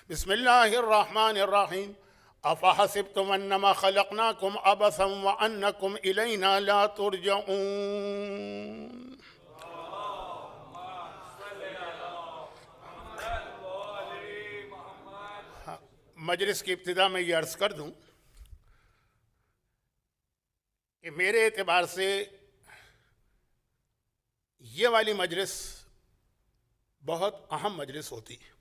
बिस्मिल्लाहिर्रहमानिर्रहीम। अफ़हसिब्तुम अन्नमा खलक़नाकुम अबसन व अन्नकुम इलैना ला तुरजऊन। मजलिस की इब्तिदा में ये अर्ज़ कर दूं कि मेरे एतबार से ये वाली मजलिस बहुत अहम मजलिस होती है।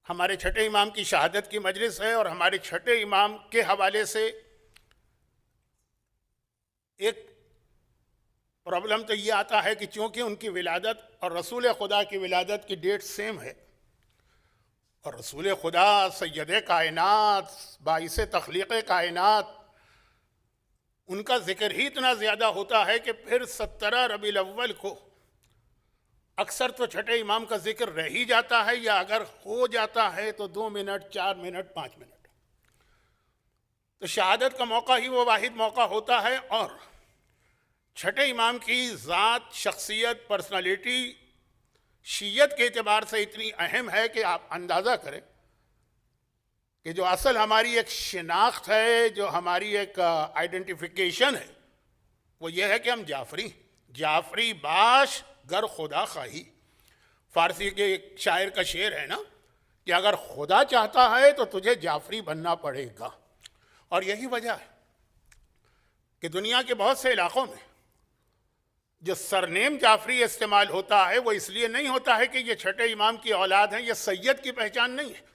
हमारे छठे इमाम की शहादत की मजलिस है और हमारे छठे इमाम के हवाले से एक प्रॉब्लम तो ये आता है कि चूँकि उनकी विलादत और रसूल खुदा की विलादत की डेट सेम है और रसूल खुदा सैयद कायनात बाइस तख्लीक़ कायनात उनका ज़िक्र ही इतना ज़्यादा होता है कि फिर 17 रबीउल अव्वल को अक्सर तो छठे इमाम का जिक्र रह ही जाता है, या अगर हो जाता है तो 2 मिनट 4 मिनट 5 मिनट। तो शहादत का मौका ही वो वाहिद मौका होता है और छठे इमाम की ज़ात, शख्सियत, पर्सनालिटी शीयत के एतबार से इतनी अहम है कि आप अंदाज़ा करें कि जो असल हमारी एक शिनाख्त है, जो हमारी एक आइडेंटिफिकेशन है, वो ये है कि हम जाफरी बाश गर खुदा खाही। फारसी के एक शायर का शेर है ना कि अगर खुदा चाहता है तो तुझे जाफरी बनना पड़ेगा। और यही वजह है कि दुनिया के बहुत से इलाक़ों में जो सरनेम जाफरी इस्तेमाल होता है वो इसलिए नहीं होता है कि ये छठे इमाम की औलाद हैं, ये सैयद की पहचान नहीं है।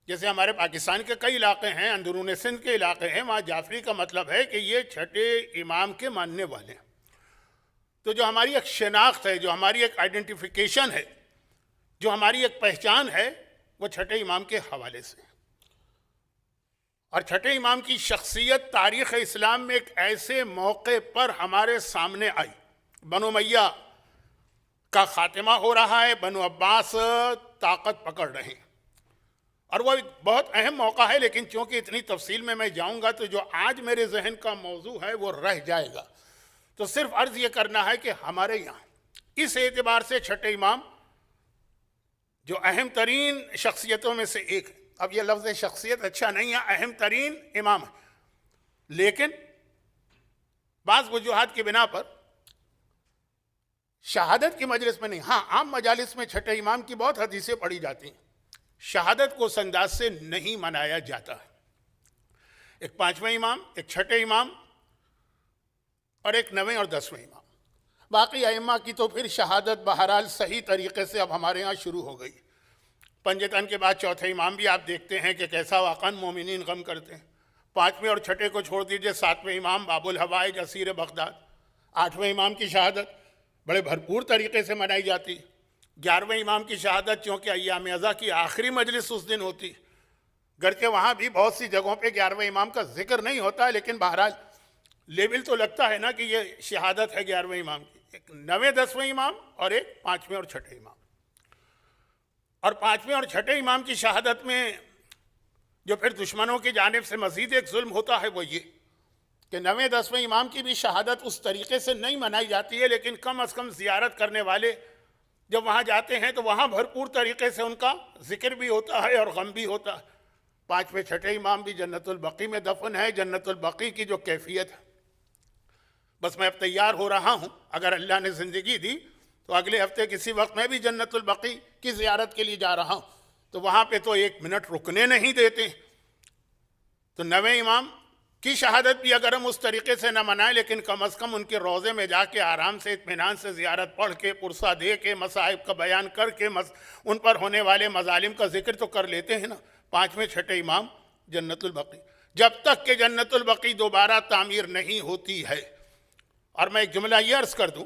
जैसे हमारे पाकिस्तान के कई इलाके हैं, अंदरून सिंध के इलाके हैं, वहाँ जाफरी का मतलब है कि ये छठे इमाम के मानने वाले हैं। तो जो हमारी एक शनाख्त है, जो हमारी एक आइडेंटिफिकेशन है, जो हमारी एक पहचान है, वो छठे इमाम के हवाले से। और छठे इमाम की शख्सियत तारीख़ इस्लाम में एक ऐसे मौके पर हमारे सामने आई। बनु उमय्या का ख़ात्मा हो रहा है, बनु अब्बास ताकत पकड़ रहे हैं और वह एक बहुत अहम मौका है। लेकिन चूँकि इतनी तफसील में मैं जाऊँगा तो जो आज मेरे जहन का मौजू है वो रह जाएगा। तो सिर्फ अर्ज़ ये करना है कि हमारे यहाँ इस एतबार से छठे इमाम जो अहम तरीन शख्सियतों में से एक है। अब ये लफ्ज़ शख्सियत अच्छा नहीं है, अहम तरीन इमाम है, लेकिन बाज़ वजूहात की बिना पर शहादत की मजलिस में नहीं। हाँ, आम मजालिस में छठे इमाम की बहुत हदीसें पढ़ी जाती हैं, शहादत को उस अंदाज से नहीं मनाया जाता है। एक 5वें इमाम, एक छठे इमाम और एक 9वें और 10वें इमाम। बाकी अइम्मा की तो फिर शहादत बहरहाल सही तरीके से अब हमारे यहाँ शुरू हो गई। पंजतन के बाद चौथे इमाम भी आप देखते हैं कि कैसा वाक़न मोमिनीन गम करते हैं। 5वें और छठे को छोड़ दीजिए, 7वें इमाम बाबुल हवाइज असीर बगदाद। 8वें इमाम की शहादत बड़े भरपूर तरीके से मनाई जाती। 11वें इमाम की शहादत चूँकि अय्याम अज़ा की आखिरी मजलिस उस दिन होती, गरचे वहाँ भी बहुत सी जगहों पे 11वें इमाम का जिक्र नहीं होता है, लेकिन बहरहाल लेबल तो लगता है ना कि ये शहादत है 11वें इमाम की। एक 9वें 10वें इमाम और एक 5वें और छठे इमाम। और 5वें और छठे इमाम की शहादत में जो फिर दुश्मनों की जानिब से मज़ीद एक जुल्म होता है वो ये कि 9वें 10वें इमाम की भी शहादत उस तरीके से नहीं मनाई जाती है, लेकिन कम अज़ कम ज़ियारत करने वाले जब वहाँ जाते हैं तो वहाँ भरपूर तरीके से उनका जिक्र भी होता है और गम भी होता है। 5वें छठे इमाम भी जन्नतुल बकी में दफन है। जन्नतुल बकी की जो कैफियत है, बस मैं अब तैयार हो रहा हूँ, अगर अल्लाह ने ज़िंदगी दी तो अगले हफ्ते किसी वक्त मैं भी जन्नतुल बकी की ज़ियारत के लिए जा रहा हूँ। तो वहाँ पे तो 1 मिनट रुकने नहीं देते। तो 9वें इमाम की शहादत भी अगर हम उस तरीके से न मनाएं, लेकिन कम अज़ कम उनके रोज़े में जाके आराम से इत्मीनान से ज़ियारत पढ़ के, पुरसा दे के, मसाइब का बयान करके, उन पर होने वाले मजालिम का जिक्र तो कर लेते हैं ना। 5वें छठे इमाम जन्नतुल बकी, जब तक कि जन्नतुल बकी दोबारा तामीर नहीं होती है। और मैं एक जुमला ये अर्ज़ कर दूँ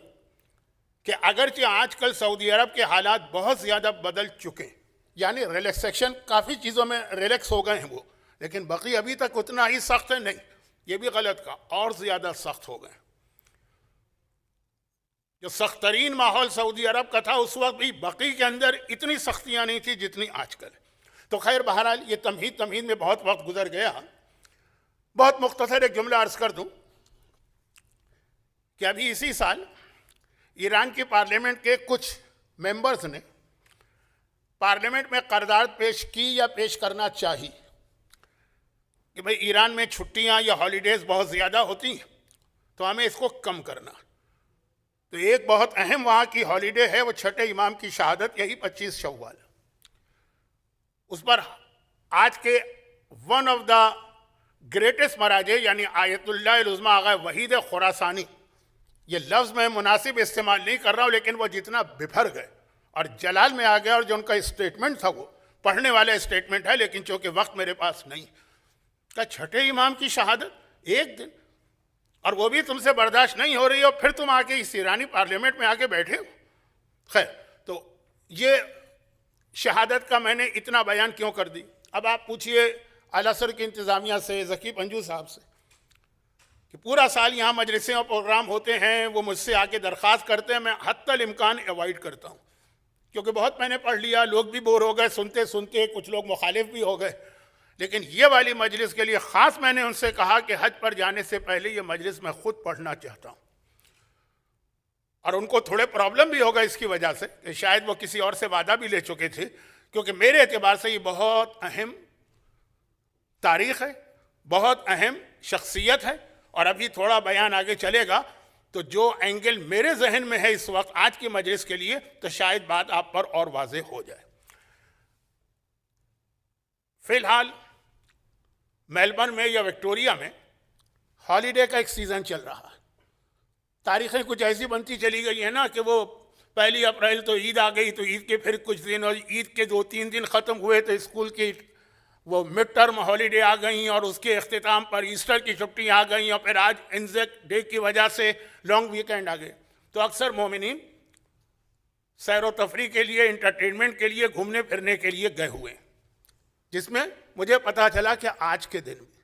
कि अगरचे आजकल सऊदी अरब के हालात बहुत ज़्यादा बदल चुके, यानी रिलैक्सेशन काफ़ी चीज़ों में रिलैक्स हो गए हैं वो, लेकिन बकी अभी तक उतना ही सख्त है नहीं, ये भी गलत का, और ज़्यादा सख्त हो गए। जो सख्त तरीन माहौल सऊदी अरब का था उस वक्त भी बकी के अंदर इतनी सख्तियाँ नहीं थी जितनी आजकल। तो खैर बहरहाल ये तमहीद में बहुत वक्त गुजर गया। बहुत मुख्तसर एक जुमला अर्ज़ कर दूँ कि अभी इसी साल ईरान की पार्लियामेंट के कुछ मेंबर्स ने पार्लियामेंट में करारदाद पेश की या पेश करना चाहिए कि भाई ईरान में छुट्टियां या हॉलीडेज बहुत ज़्यादा होती हैं तो हमें इसको कम करना। तो एक बहुत अहम वहाँ की हॉलीडे है, वो छठे इमाम की शहादत, यही 25 शव्वाल। उस पर आज के वन ऑफ द ग्रेटेस्ट मराजे यानी आयतुल्लाह उज़्मा आगा वहीद खुरासानी, ये लफ्ज़ मैं मुनासिब इस्तेमाल नहीं कर रहा हूँ, लेकिन वो जितना बिफर गए और जलाल में आ गया, और जो उनका स्टेटमेंट था वो पढ़ने वाला स्टेटमेंट है, लेकिन चूँकि वक्त मेरे पास नहीं, का छठे इमाम की शहादत एक दिन, और वो भी तुमसे बर्दाश्त नहीं हो रही हो, फिर तुम आके इस ईरानी पार्लियामेंट में आके बैठे हो। खैर, तो ये शहादत का मैंने इतना बयान क्यों कर दी। अब आप पूछिए अल-असर की इंतज़ामिया से, ज़की पंजू साहब से, कि पूरा साल यहाँ मजलिसें और प्रोग्राम होते हैं, वो मुझसे आके दरख्वास्त करते हैं, मैं हत्तल इम्कान अवॉइड करता हूँ, क्योंकि बहुत मैंने पढ़ लिया, लोग भी बोर हो गए सुनते सुनते, कुछ लोग मुखालिफ भी हो गए। लेकिन ये वाली मजलिस के लिए ख़ास मैंने उनसे कहा कि हज पर जाने से पहले ये मजलिस मैं खुद पढ़ना चाहता हूँ, और उनको थोड़े प्रॉब्लम भी होगा इसकी वजह से कि शायद वो किसी और से वादा भी ले चुके थे, क्योंकि मेरे एतबार से ये बहुत अहम तारीख़ है, बहुत अहम शख्सियत है, और अभी थोड़ा बयान आगे चलेगा तो जो एंगल मेरे जहन में है इस वक्त आज की मजलिस के लिए, तो शायद बात आप पर और वाज़ेह हो जाए। फ़िलहाल मेलबर्न में या विक्टोरिया में हॉलीडे का एक सीज़न चल रहा है। तारीखें कुछ ऐसी बनती चली गई है ना कि वो 1 अप्रैल तो ईद आ गई, तो ईद के फिर कुछ दिन, और ईद के 2-3 दिन ख़त्म हुए तो स्कूल की वो मिड टर्म हॉलीडे आ गई, और उसके अख्तिताम पर ईस्टर की छुट्टी आ गई, और फिर आज एंज़ेक डे की वजह से लॉन्ग वीकेंड आ गए। तो अक्सर मोमिनीन सैर व तफरी के लिए, इंटरटेनमेंट के लिए, घूमने फिरने के लिए गए हुए, जिसमें मुझे पता चला कि आज के दिन में,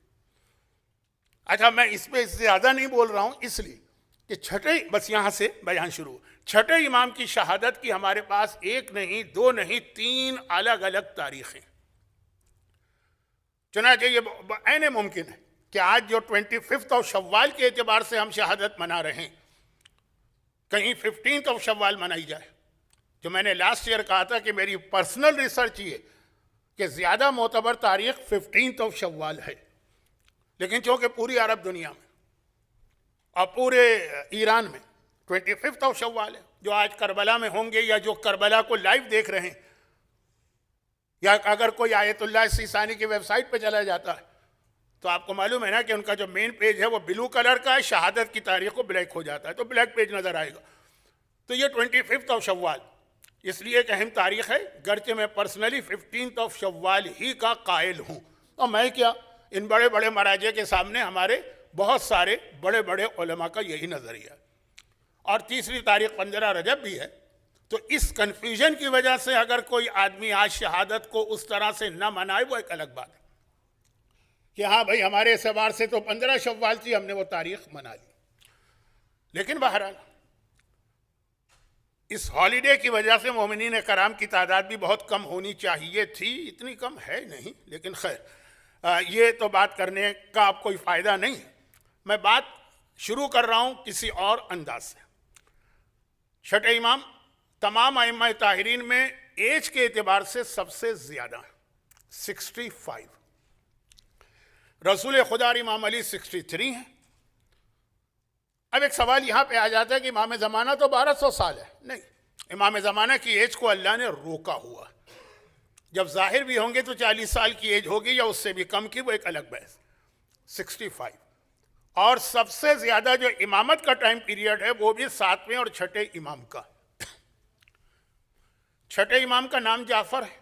अच्छा मैं इस पर ज़्यादा नहीं बोल रहा हूँ इसलिए कि छठे, बस यहाँ से बयान शुरू, छठे इमाम की शहादत की हमारे पास एक नहीं, दो नहीं, 3 अलग अलग तारीखें। चुनांचे ये ऐन मुमकिन है कि आज जो 25 ऑफ शव्वाल के एतबार से हम शहादत मना रहे हैं, कहीं 15 ऑफ शव्वाल मनाई जाए। जो मैंने लास्ट ईयर कहा था कि मेरी पर्सनल रिसर्च ये कि ज़्यादा मोतबर तारीख 15 ऑफ शव्वाल है, लेकिन चूँकि पूरी अरब दुनिया में और पूरे ईरान में 25 ऑफ शव्वाल है, जो आज करबला में होंगे या जो करबला को लाइव देख रहे हैं, या अगर कोई आयतुल्लाह सीसानी की वेबसाइट पे चला जाता है तो आपको मालूम है ना कि उनका जो मेन पेज है वो ब्लू कलर का है, शहादत की तारीख को ब्लैक हो जाता है, तो ब्लैक पेज नज़र आएगा। तो ये 25 ऑफ शव्वाल इसलिए एक अहम तारीख है, गर्चे मैं पर्सनली 15 ऑफ शव्वाल ही का कायल हूँ। और मैं क्या, इन बड़े बड़े मराजे के सामने हमारे बहुत सारे बड़े बड़े उलमा का यही नज़रिया है। और तीसरी तारीख 15 रजब भी है। तो इस कन्फ्यूजन की वजह से अगर कोई आदमी आज शहादत को उस तरह से न मनाए, वो एक अलग बात है कि हाँ भाई हमारे एतबार से तो 15 शव्वाल थी, हमने वो तारीख मना ली। लेकिन बहरहाल इस हॉलीडे की वजह से मोमिनीन कराम की तादाद भी बहुत कम होनी चाहिए थी, इतनी कम है नहीं, लेकिन खैर ये तो बात करने का अब कोई फ़ायदा नहीं है। मैं बात शुरू कर रहा हूँ किसी और अंदाज से। छठे इमाम तमाम अइम्मा ताहिरीन में एज के एतबार से सबसे ज़्यादा 65, रसूल खुदा इमाम अली 63 हैं। अब एक सवाल यहाँ पे आ जाता है कि इमाम ज़माना तो 1200 साल है। नहीं, इमाम ज़माना की एज को अल्लाह ने रोका हुआ, जब ज़ाहिर भी होंगे तो 40 साल की एज होगी या उससे भी कम की, वो एक अलग बहस। 65, और सबसे ज़्यादा जो इमामत का टाइम पीरियड है वो भी 7वें और छठे इमाम का। छठे इमाम का नाम जाफ़र है,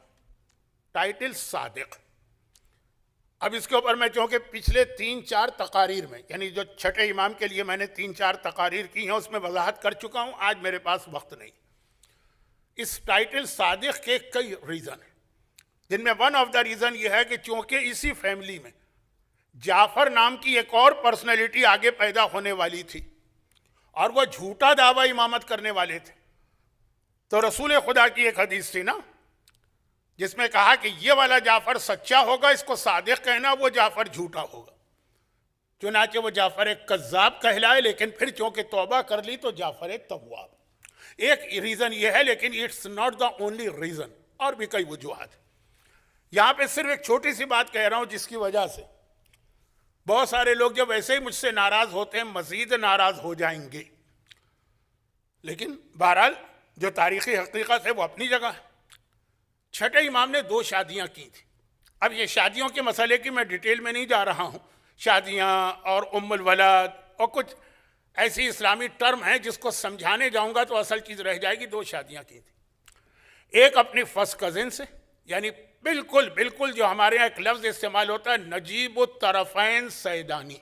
टाइटल सादिक। अब इसके ऊपर मैं चूँकि पिछले 3-4 तकारीर में, यानी जो छठे इमाम के लिए मैंने 3-4 तकारीर की हैं, उसमें वजाहत कर चुका हूँ, आज मेरे पास वक्त नहीं। इस टाइटल सादिक के कई रीज़न हैं, जिनमें वन ऑफ द रीज़न ये है कि चूँकि इसी फैमिली में जाफ़र नाम की एक और पर्सनैलिटी आगे पैदा होने वाली थी और वह झूठा दावा इमामत करने वाले थे। तो रसूल खुदा की एक हदीस थी ना, जिसमें कहा कि ये वाला जाफ़र सच्चा होगा, इसको सादिक कहना, वो जाफ़र झूठा होगा। चुनाचे वो जाफ़र एक कज़्ज़ाब कहलाए, लेकिन फिर चूँकि तौबा कर ली तो जाफ़र एक तव्वाब। एक रीज़न ये है, लेकिन it's not the only reason. और भी कई वजूहात। यहाँ पे सिर्फ एक छोटी सी बात कह रहा हूँ जिसकी वजह से बहुत सारे लोग जब वैसे ही मुझसे नाराज होते हैं मजीद नाराज हो जाएंगे। लेकिन बहरहाल जो तारीखी हकीकत है वो अपनी जगह है। छठे इमाम ने 2 शादियां की थी। अब ये शादियों के मसले की मैं डिटेल में नहीं जा रहा हूँ। शादियां और उम्मुल वलाद और कुछ ऐसी इस्लामी टर्म हैं जिसको समझाने जाऊंगा तो असल चीज़ रह जाएगी। 2 शादियां की थी। एक अपनी फर्स्ट कजिन से, यानी बिल्कुल बिल्कुल जो हमारे यहाँ एक लफ्ज़ इस्तेमाल होता है नजीब तरफ़ैन सैदानी,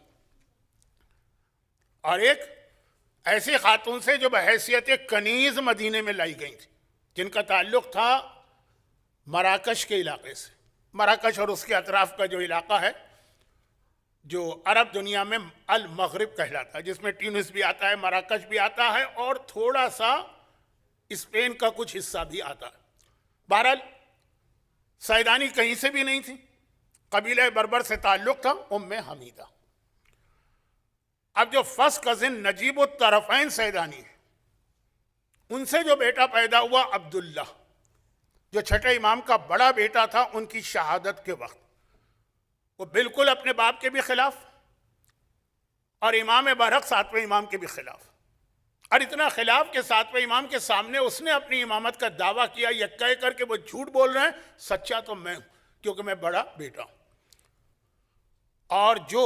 और एक ऐसी खातून से जो बहैसियत कनीज़ मदीने में लाई गई थी, जिनका ताल्लुक़ था मराकश के इलाके से। मराकश और उसके अतराफ़ का जो इलाका है जो अरब दुनिया में अल मगरिब कहलाता है, जिसमें ट्यूनिस भी आता है, मराकश भी आता है और थोड़ा सा स्पेन का कुछ हिस्सा भी आता है। बहरहाल सैदानी कहीं से भी नहीं थी, कबीले बर्बर से ताल्लुक़ था, उम्मे हमीदा। अब जो फर्स्ट कजिन नजीब तरफ़ैन सैदानी है, उनसे जो बेटा पैदा हुआ अब्दुल्ला, जो छठे इमाम का बड़ा बेटा था, उनकी शहादत के वक्त वो बिल्कुल अपने बाप के भी खिलाफ और इमाम बरहक 7वें इमाम के भी खिलाफ, और इतना खिलाफ के 7वें इमाम के सामने उसने अपनी इमामत का दावा किया, यह कह कर के वो झूठ बोल रहे हैं, सच्चा तो मैं हूं क्योंकि मैं बड़ा बेटा हूं। और जो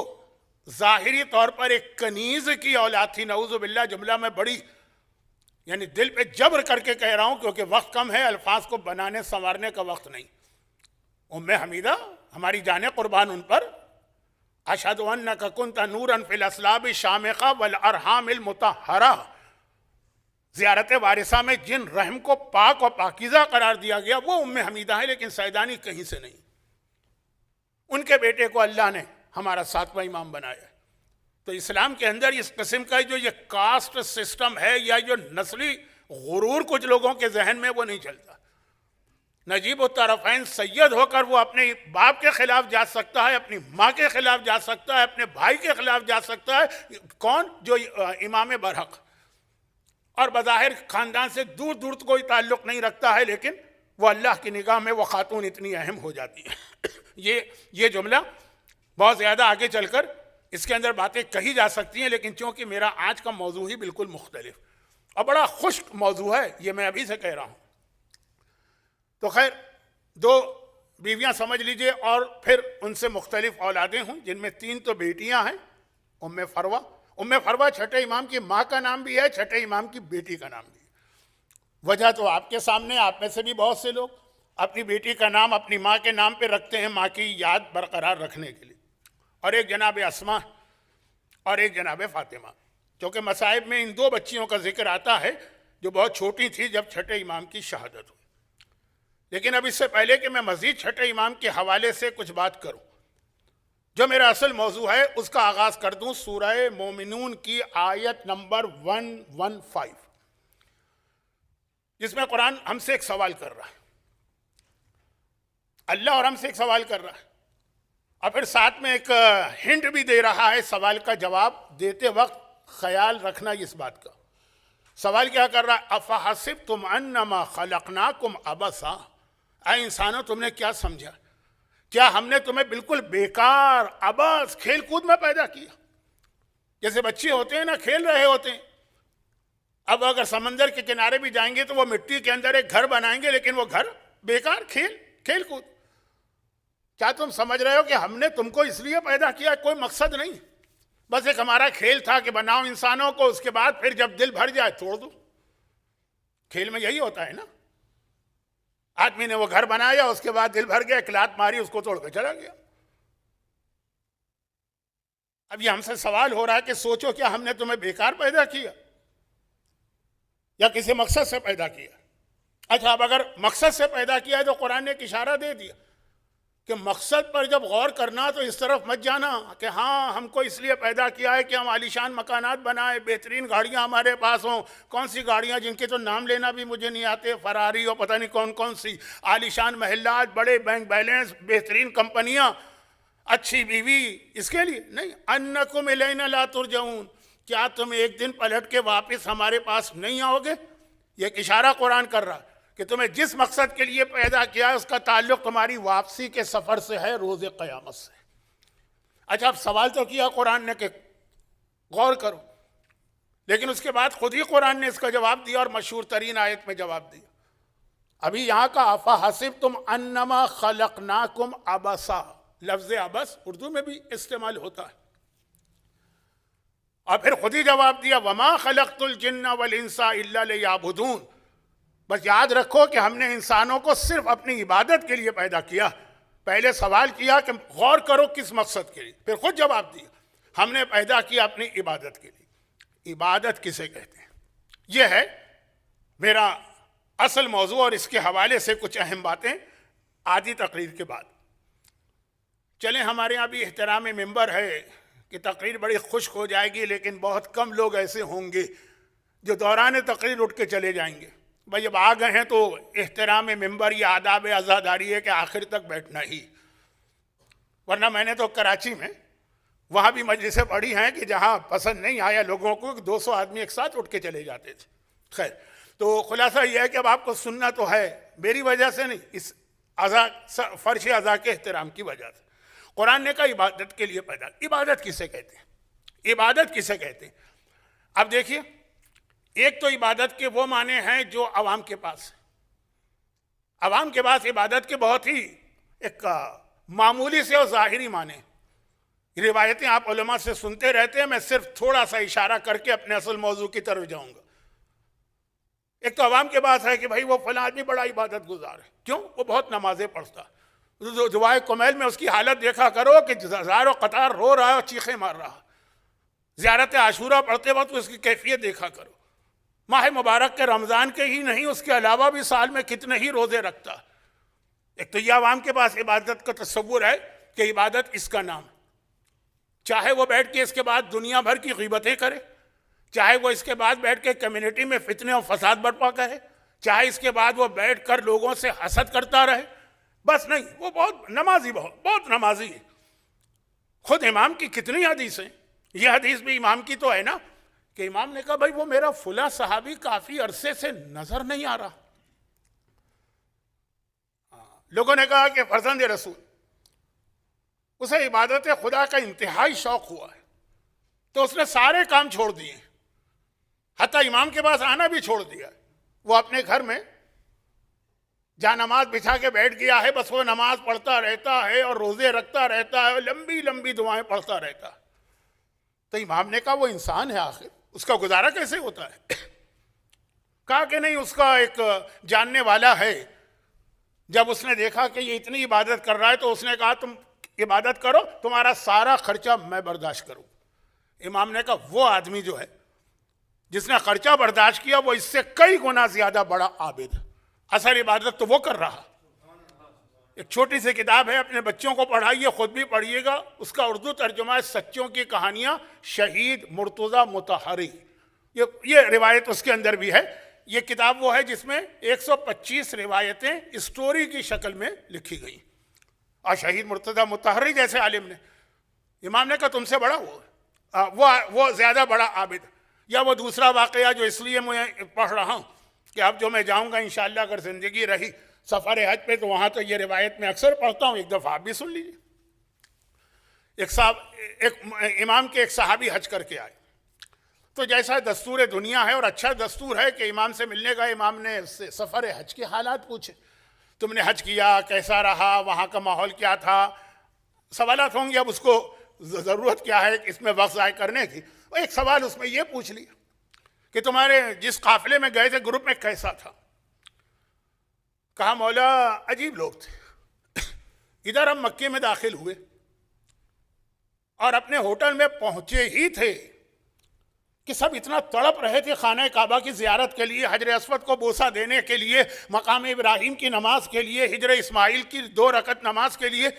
जाहिरी तौर पर एक कनीज की औलाद थी, नऊज़ु बिल्लाह, जुमला में बड़ी यानी दिल पे जबर करके कह रहा हूं क्योंकि वक्त कम है, अल्फाज को बनाने संवारने का वक्त नहीं। उम्मे हमीदा, हमारी जाने कुर्बान उन पर। अशहदु अन्नका कुन्ता नूरन फिल अस्लाबि शामिखा वल अरहामिल मुतहहरा, ज़ियारत वारिसा में जिन रहम को पाक और पाकीज़ा करार दिया गया वो उम्मे हमीदा है, लेकिन सैदानी कहीं से नहीं। उनके बेटे को अल्लाह ने हमारा 7वां इमाम बनाया। तो इस्लाम के अंदर इस किस्म का जो ये कास्ट सिस्टम है या जो नस्ली गुरूर कुछ लोगों के जहन में वो नहीं चलता। नजीब तरफ़ैन सैयद होकर वो अपने बाप के खिलाफ जा सकता है, अपनी माँ के खिलाफ जा सकता है, अपने भाई के खिलाफ जा सकता है। कौन? जो इमाम बरहक, और बज़ाहिर ख़ानदान से दूर दूर कोई ताल्लुक़ नहीं रखता है, लेकिन वो अल्लाह की निगाह में वो खातून इतनी अहम हो जाती है। ये जुमला बहुत ज़्यादा आगे चलकर इसके अंदर बातें कही जा सकती हैं, लेकिन चूँकि मेरा आज का मौजू ही बिल्कुल मुख्तलिफ और बड़ा खुश्क मौजू है, ये मैं अभी से कह रहा हूँ। तो खैर 2 बीवियाँ समझ लीजिए, और फिर उनसे मुख्तलिफ औलादें हों, जिनमें 3 तो बेटियाँ हैं। उम्मे फरवा, उम्मे फरवा छठे इमाम की माँ का नाम भी है, छठे इमाम की बेटी का नाम भी है। वजह तो आपके सामने, आप में से भी बहुत से लोग अपनी बेटी का नाम अपनी माँ के नाम पे रखते हैं, माँ की याद बरकरार रखने के लिए। और एक जनाब अस्मा और एक जनाब फ़ातिमा, क्योंकि मसाइब में इन 2 बच्चियों का जिक्र आता है जो बहुत छोटी थी जब छठे इमाम की शहादत हुई। लेकिन अब इससे पहले कि मैं मज़ीद छठे इमाम के हवाले से कुछ बात करूं, जो मेरा असल मौजू है उसका आगाज़ कर दूं सूरह मोमिनून की आयत नंबर 115, जिसमें कुरान हमसे एक सवाल कर रहा है, अल्लाह और हमसे एक सवाल कर रहा है, और फिर साथ में एक हिंट भी दे रहा है। सवाल का जवाब देते वक्त ख्याल रखना इस बात का। सवाल क्या कर रहा है? अफ़हसिब्तुम अन्नमा खलक़नाकुम अबसा, ऐ इंसानों तुमने क्या समझा, क्या हमने तुम्हें बिल्कुल बेकार अबस खेल कूद में पैदा किया? जैसे बच्चे होते हैं ना, खेल रहे होते हैं। अब अगर समंदर के किनारे भी जाएंगे तो वो मिट्टी के अंदर एक घर बनाएंगे, लेकिन वो घर बेकार, खेल कूद। क्या तुम समझ रहे हो कि हमने तुमको इसलिए पैदा किया, कोई मकसद नहीं, बस एक हमारा खेल था कि बनाओ इंसानों को, उसके बाद फिर जब दिल भर जाए तोड़ दो। खेल में यही होता है ना, आदमी ने वो घर बनाया, उसके बाद दिल भर गया, एक लात मारी, उसको तोड़ के चला गया। अब ये हमसे सवाल हो रहा है कि सोचो, क्या हमने तुम्हें बेकार पैदा किया या किसी मकसद से पैदा किया? अच्छा, अब अगर मकसद से पैदा किया है तो कुरान ने एक इशारा दे दिया कि मकसद पर जब गौर करना तो इस तरफ मत जाना कि हाँ हमको इसलिए पैदा किया है कि हम आलीशान मकानात बनाए, बेहतरीन गाड़ियाँ हमारे पास हों। कौन सी गाड़ियाँ जिनके तो नाम लेना भी मुझे नहीं आते, फरारी और पता नहीं कौन कौन सी, आलीशान महल्लात, बड़े बैंक बैलेंस, बेहतरीन कंपनियाँ, अच्छी बीवी, इसके लिए नहीं। अन्नकुम इलैना ला तुरजऊन, क्या तुम एक दिन पलट के वापस हमारे पास नहीं आओगे? ये एक इशारा कुरान कर रहा है कि तुम्हें जिस मकसद के लिए पैदा किया है उसका ताल्लुक तुम्हारी वापसी के सफर से है, रोज़ क़यामत से। अच्छा, अब सवाल तो किया कुरान ने कि गौर करो, लेकिन उसके बाद खुद ही कुरान ने इसका जवाब दिया और मशहूर तरीन आयत में जवाब दिया। अभी यहाँ का अफा हसिब तुम अन्नमा खलकनाकुम अबसा, लफ्ज़ अबस उर्दू में भी इस्तेमाल होता है। और फिर खुद ही जवाब दिया वमा खलक़तुल जिन्ना वल इंसा इल्ला लियअबुदून, बस याद रखो कि हमने इंसानों को सिर्फ अपनी इबादत के लिए पैदा किया। पहले सवाल किया कि गौर करो किस मकसद के लिए, फिर खुद जवाब दिया हमने पैदा किया अपनी इबादत के लिए। इबादत किसे कहते हैं, यह है मेरा असल मौजू, और इसके हवाले से कुछ अहम बातें आधी तकरीर के बाद। चलें, हमारे यहाँ भी एहतराम मिंबर है कि तकरीर बड़ी खुश्क हो जाएगी, लेकिन बहुत कम लोग ऐसे होंगे जो दौरान तकरीर उठ के चले जाएंगे। भाई जब आ गए हैं तो एहतराम मिंबर या आदाब आज़ादारी है कि आखिर तक बैठना ही, वरना मैंने तो कराची में वहाँ भी मजलिसें पढ़ी हैं कि जहाँ पसंद नहीं आया लोगों को 200 आदमी एक साथ उठ के चले जाते थे। खैर, तो खुलासा यह है कि अब आपको सुनना तो है, मेरी वजह से नहीं, इस फर्श अज़ा के एहतराम की वजह से। कुरान ने कहा इबादत के लिए पैदा। इबादत किसे कहते हैं, इबादत किसे कहते हैं? अब देखिए, एक तो इबादत के वो माने हैं जो अवाम के पास है। अवाम के पास इबादत के बहुत ही एक मामूली से और ज़ाहिरी माने। रिवायतें आप उलमा से सुनते रहते हैं, मैं सिर्फ थोड़ा सा इशारा करके अपने असल मौजू की तरफ जाऊंगा। एक तो अवाम के पास है कि भाई वो फला आदमी बड़ा इबादत गुजार है, क्यों? वो बहुत नमाजें पढ़ता। दुआए कुमैल में उसकी हालत देखा करो कि ज़ारो कतार रो रहा है और चीखें मार रहा है। ज़ियारत आशूरा पढ़ते वक्त उसकी कैफियत देखा करो। माह मुबारक के रमज़ान के ही नहीं, उसके अलावा भी साल में कितने ही रोज़े रखता। एक तो यह अवाम के पास इबादत का तस्वुर है कि इबादत इसका नाम, चाहे वो बैठ के इसके बाद दुनिया भर की ग़ीबतें करे, चाहे वो इसके बाद बैठ के कम्युनिटी में फितने और फसाद बर्पा करे, चाहे इसके बाद वो बैठ कर लोगों से हसद करता रहे, बस नहीं, वो बहुत नमाजी, बहुत नमाजी है। खुद इमाम की कितनी हदीस हैं, ये हदीस भी इमाम की तो है ना कि इमाम ने कहा भाई वो मेरा फुला सहाबी काफ़ी अरसे से नज़र नहीं आ रहा। लोगों ने कहा कि फर्जंद रसूल, उसे इबादत खुदा का इंतहाई शौक हुआ है, तो उसने सारे काम छोड़ दिए, हत्ता इमाम के पास आना भी छोड़ दिया। वो अपने घर में जहाँ नमाज बिछा के बैठ गया है, बस वो नमाज पढ़ता रहता है और रोज़े रखता रहता है और लंबी लंबी दुआएं पढ़ता रहता है। तो इमाम ने कहा वो इंसान है, आखिर उसका गुजारा कैसे होता है? कहा कि नहीं, उसका एक जानने वाला है। जब उसने देखा कि ये इतनी इबादत कर रहा है तो उसने कहा तुम इबादत करो, तुम्हारा सारा खर्चा मैं बर्दाश्त करूँ। इमाम ने कहा वो आदमी जो है जिसने खर्चा बर्दाश्त किया वो इससे कई गुना ज़्यादा बड़ा आबिद है। असल इबादत तो वो कर रहा। एक छोटी सी किताब है, अपने बच्चों को पढ़ाइए, खुद भी पढ़िएगा। उसका उर्दू तर्जुमा है सच्चों की कहानियाँ, शहीद मुर्तज़ा मुतहरी। ये रिवायत उसके अंदर भी है। ये किताब वो है जिसमें 125 रिवायतें स्टोरी की शक्ल में लिखी गई। और शहीद मुर्तज़ा मुतहरी जैसे आलिम ने, इमाम ने कहा तुमसे बड़ा वो ज़्यादा बड़ा आबिद। या वो दूसरा वाक़या जो इसलिए मैं पढ़ रहा हूँ कि अब जो मैं जाऊँगा इंशाअल्लाह अगर ज़िंदगी रही सफ़र हज पे, तो वहाँ तो ये रिवायत में अक्सर पढ़ता हूँ, एक दफ़ा आप भी सुन लीजिए। एक इमाम के एक सहाबी हज करके आए, तो जैसा दस्तूर दुनिया है और अच्छा दस्तूर है कि इमाम से मिलने का, इमाम ने उससे सफ़र हज के हालात पूछे, तुमने हज किया, कैसा रहा, वहाँ का माहौल क्या था, सवालात होंगे। अब उसको ज़रूरत क्या है इसमें वक्त ज़ाय करने की। एक सवाल उसमें ये पूछ लिया कि तुम्हारे जिस काफ़िले में गए थे ग्रुप में कैसा था? कहा मौला अजीब लोग थे। इधर हम मक्के में दाखिल हुए और अपने होटल में पहुंचे ही थे कि सब इतना तड़प रहे थे खाना काबा की ज़ियारत के लिए, हजर अस्वद को बोसा देने के लिए, मकाम इब्राहिम की नमाज के लिए, हिजर इस्माइल की 2 रकत नमाज के लिए।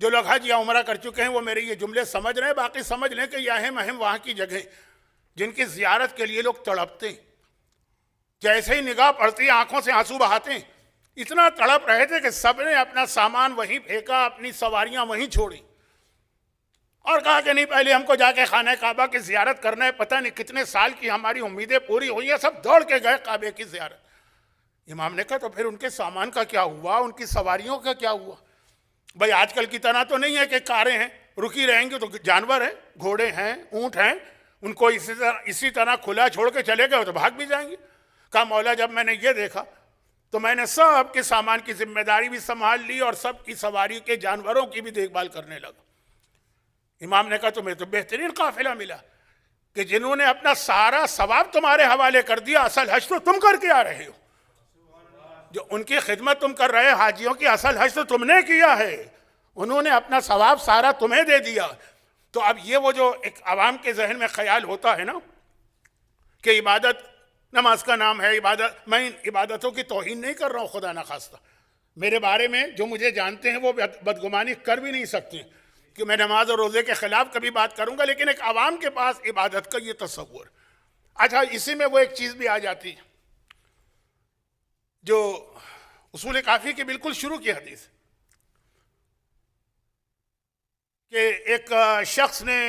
जो लोग हज या उम्रा कर चुके हैं वो मेरे ये जुमले समझ रहे हैं, बाकी समझ लें कि यह अहम अहम वहाँ की जगह जिनकी ज़ियारत के लिए लोग तड़पते, जैसे ही निगाह पड़ती आंखों से आंसू बहाते, इतना तड़प रहे थे कि सब ने अपना सामान वहीं फेंका, अपनी सवारियां वहीं छोड़ी और कहा कि नहीं पहले हमको जाके खाना काबा की ज़ियारत करना है। पता नहीं कितने साल की हमारी उम्मीदें पूरी हुई हैं, सब दौड़ के गए काबे की ज़ियारत। इमाम ने कहा तो फिर उनके सामान का क्या हुआ, उनकी सवारियों का क्या हुआ? भाई आजकल की तरह तो नहीं है कि कारें हैं रुकी रहेंगी, तो जानवर हैं, घोड़े हैं, ऊंट हैं, उनको इसी तरह खुला छोड़ के चले गए तो भाग भी जाएंगे। कहा मौला जब मैंने ये देखा तो मैंने सब के सामान की जिम्मेदारी भी संभाल ली और सब की सवारी के जानवरों की भी देखभाल करने लगा। इमाम ने कहा तुम्हें तो बेहतरीन काफिला मिला कि जिन्होंने अपना सारा सवाब तुम्हारे हवाले कर दिया, असल हज तो तुम करके आ रहे हो, जो उनकी खिदमत तुम कर रहे हाजियों की असल हज तो तुमने किया है, उन्होंने अपना सवाब सारा तुम्हें दे दिया। तो अब ये वो जो एक आवाम के जहन में ख्याल होता है ना कि इबादत नमाज का नाम है, इबादत, मैं इन इबादतों की तौहीन नहीं कर रहा हूँ, खुदा ना खास्ता मेरे बारे में जो मुझे जानते हैं वो बदगुमानी कर भी नहीं सकते कि मैं नमाज और रोज़े के खिलाफ कभी बात करूंगा, लेकिन एक आवाम के पास इबादत का ये तस्वुर। अच्छा, इसी में वो एक चीज़ भी आ जाती है जो उसूल काफ़ी के बिल्कुल शुरू की हदीस कि एक शख्स ने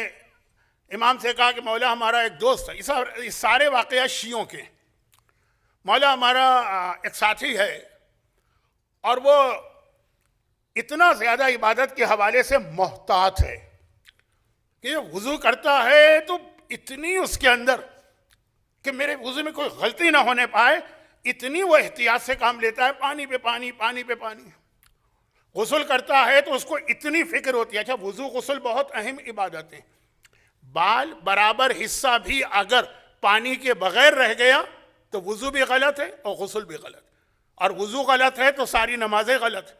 इमाम से कहा कि मौला हमारा एक दोस्त है, इस सारे वाक़या शियों के, मौला हमारा एक साथी है और वो इतना ज़्यादा इबादत के हवाले से मोहतात है कि वज़ू करता है तो इतनी उसके अंदर कि मेरे वज़ू में कोई गलती ना होने पाए, इतनी वो एहतियात से काम लेता है, पानी पे पानी, पानी पे पानी। गुस्ल करता है तो उसको इतनी फिक्र होती है। अच्छा, वज़ू गुस्ल बहुत अहम इबादत है, बाल बराबर हिस्सा भी अगर पानी के बगैर रह गया तो वज़ू भी गलत है और गुस्ल भी गलत, और वज़ू गलत है तो सारी नमाजें गलत,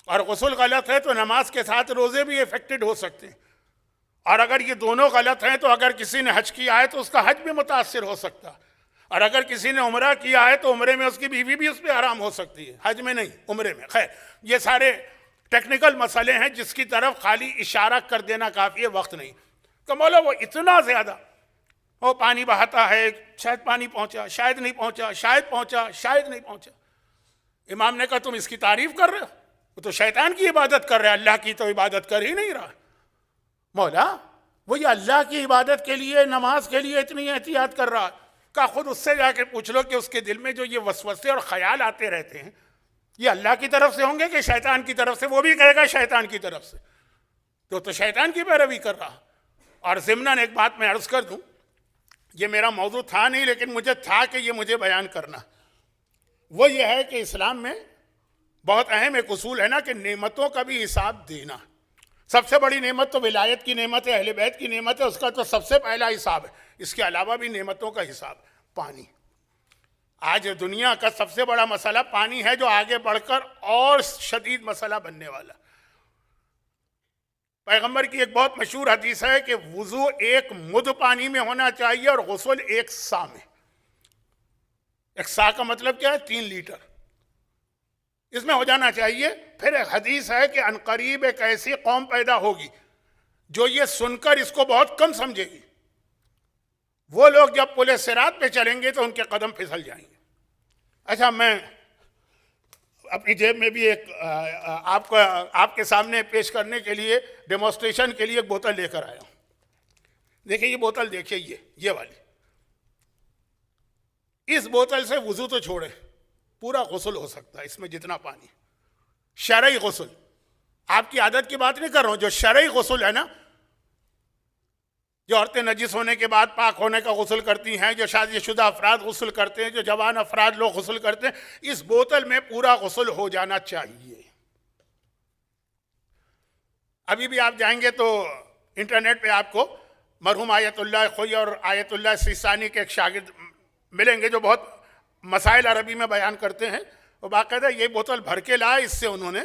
और गुस्ल गलत है तो नमाज के साथ रोज़े भी इफेक्टेड हो सकते हैं, और अगर ये दोनों गलत हैं तो अगर किसी ने हज किया है तो उसका हज भी मुतासिर हो सकता है, और अगर किसी ने उम्रा किया है तो उम्रे में उसकी बीवी भी उस पर आराम हो सकती है, हज में नहीं उम्रे में। खैर, ये सारे टेक्निकल मसले हैं जिसकी तरफ खाली इशारा कर देना काफ़ी है, वक्त नहीं। तो मौला वो इतना ज़्यादा वो पानी बहाता है, शायद पानी पहुंचा, शायद नहीं पहुंचा, शायद पहुंचा, शायद नहीं पहुंचा। इमाम ने कहा तुम इसकी तारीफ कर रहे हो, वो तो शैतान की इबादत कर रहा है, अल्लाह की तो इबादत कर ही नहीं रहा। मौला वो ये अल्लाह की इबादत के लिए, नमाज के लिए इतनी एहतियात कर रहा है। का खुद उससे जाके पूछ लो कि उसके दिल में जो ये वसवसे और ख्याल आते रहते हैं ये अल्लाह की तरफ से होंगे कि शैतान की तरफ से? वो भी कहेगा शैतान की तरफ से, तो शैतान की पैरवी कर रहा। और ज़िम्नन एक बात मैं अर्ज़ कर दूं, ये मेरा मौजू था नहीं लेकिन मुझे था कि ये मुझे बयान करना, वो ये है कि इस्लाम में बहुत अहम एक उसूल है ना कि नेमतों का भी हिसाब देना। सबसे बड़ी नेमत तो विलायत की नेमत है, अहले बैत की नेमत है, उसका तो सबसे पहला हिसाब है। इसके अलावा भी नेमतों का हिसाब, पानी। आज दुनिया का सबसे बड़ा मसला पानी है, जो आगे बढ़कर और शदीद मसला बनने वाला। पैगंबर की एक बहुत मशहूर हदीस है कि वुज़ू एक मुद पानी में होना चाहिए और गुस्ल एक सा में। एक सा का मतलब क्या है? 3 लीटर इसमें हो जाना चाहिए। फिर एक हदीस है कि अनकरीब एक ऐसी कौम पैदा होगी जो ये सुनकर इसको बहुत कम समझेगी। वो लोग जब पुले सिरात पे चलेंगे तो उनके कदम फिसल जाएंगे। अच्छा, मैं अपनी जेब में भी एक आपको आपके सामने पेश करने के लिए, डेमोस्ट्रेशन के लिए एक बोतल लेकर आया हूँ। देखिए ये बोतल, देखिए ये वाली। इस बोतल से वुज़ू तो छोड़े, पूरा गुस्ल हो सकता है इसमें जितना पानी। शरई गुस्ल, आपकी आदत की बात नहीं कर रहा हूँ, जो शरई गुस्ल है ना, जो औरतें नजिस होने के बाद पाक होने का गुस्ल करती हैं, जो शादीशुदा अफराद गुस्ल करते हैं, जो जवान अफराद लोग गुस्ल करते हैं, इस बोतल में पूरा गुस्ल हो जाना चाहिए। अभी भी आप जाएंगे तो इंटरनेट पे आपको मरहूम आयतुल्लाह खोई और आयतुल्लाह सिस्तानी के एक शागिर्द मिलेंगे जो बहुत मसाइल अरबी में बयान करते हैं। और बाकायदा ये बोतल भर के लाए, इससे उन्होंने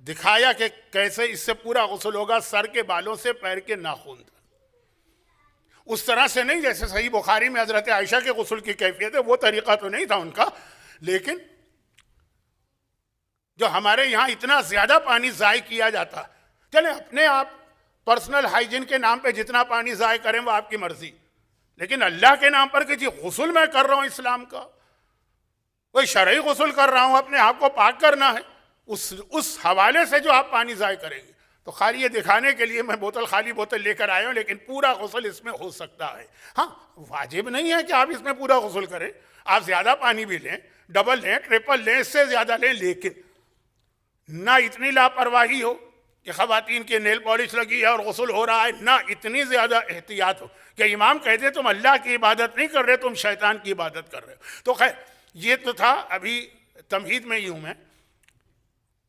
दिखाया कि कैसे इससे पूरा गुस्ल होगा, सर के बालों से पैर के नाखून तक। उस तरह से नहीं जैसे सही बुखारी में हजरत आयशा के गुस्ल की कैफियत है, वो तरीका तो नहीं था उनका, लेकिन जो हमारे यहाँ इतना ज्यादा पानी ज़ाय किया जाता। चले अपने आप पर्सनल हाइजीन के नाम पे जितना पानी ज़ाय करें वो आपकी मर्जी, लेकिन अल्लाह के नाम पर कि जी गुस्ल मैं कर रहा हूँ इस्लाम का, कोई शरई गुस्ल कर रहा हूँ, अपने आप को पाक करना है, उस हवाले से जो आप पानी ज़ाय करेंगे, तो खाली ये दिखाने के लिए मैं खाली बोतल लेकर आया हूँ, लेकिन पूरा गुस्ल इसमें हो सकता है। हाँ, वाजिब नहीं है कि आप इसमें पूरा गुस्ल करें, आप ज़्यादा पानी भी लें, डबल लें, ट्रिपल लें, इससे ज़्यादा लें, लेकिन ना इतनी लापरवाही हो कि ख़वातीन की नेल पॉलिश लगी है और गुस्ल हो रहा है, ना इतनी ज़्यादा एहतियात हो कि इमाम कहते तुम अल्लाह की इबादत नहीं कर रहे, तुम शैतान की इबादत कर रहे हो। तो खैर ये तो था, अभी तमहीद में ही हूँ मैं।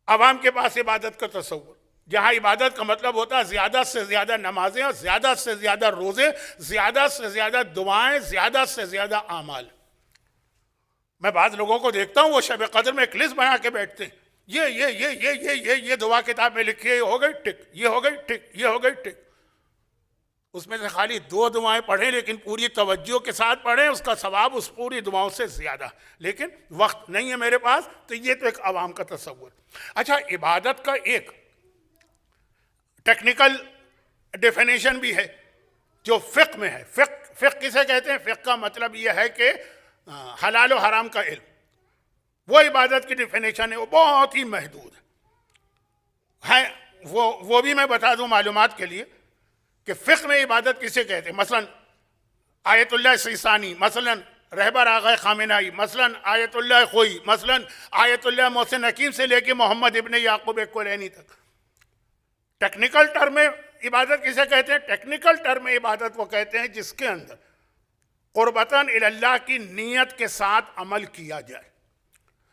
आवाम के पास इबादत का तस्वुर, जहाँ इबादत का मतलब होता है ज़्यादा से ज़्यादा नमाजें, ज़्यादा से ज़्यादा रोज़े, ज़्यादा से ज़्यादा दुआएं, ज़्यादा से ज़्यादा आमाल। मैं बाज़ लोगों को देखता हूँ वो शब कद्र में एक लिस्ट बना के बैठते हैं, ये दुआ किताब में लिखी है, हो गई टिक, ये हो गई टिक, ये हो गई टिक। उसमें से खाली 2 दुआएं पढ़ें, लेकिन पूरी तवज्जो के साथ पढ़ें, उसका सवाब उस पूरी दुआओं से ज़्यादा। लेकिन वक्त नहीं है मेरे पास, तो ये तो एक आवाम का तस्वुर। अच्छा, इबादत का एक टेक्निकल डेफिनेशन भी है जो फ़िक़्ह में है। फ़िक़्ह किसे कहते हैं? फ़िक़्ह का मतलब यह है कि हलाल और हराम का इल्म। वो इबादत की डेफिनेशन है, वो बहुत ही महदूद है। वो भी मैं बता दूं मालूमात के लिए कि फ़िक़्ह में इबादत किसे कहते हैं। मसलन आयतुल्लाह सीसानी, मसलन रहबर आगा खामेनाई, मसलन आयतुल्लाह खोई, मसलन आयतुल्लाह मोहसिन हकीम से लेके मोहम्मद इब्न याकूब कुलैनी तक। टेक्निकल टर्म में इबादत किसे कहते हैं? टेक्निकल टर्म में इबादत वो कहते हैं जिसके अंदर क़ुर्बतन इल्लाह की नीयत के साथ अमल किया जाए।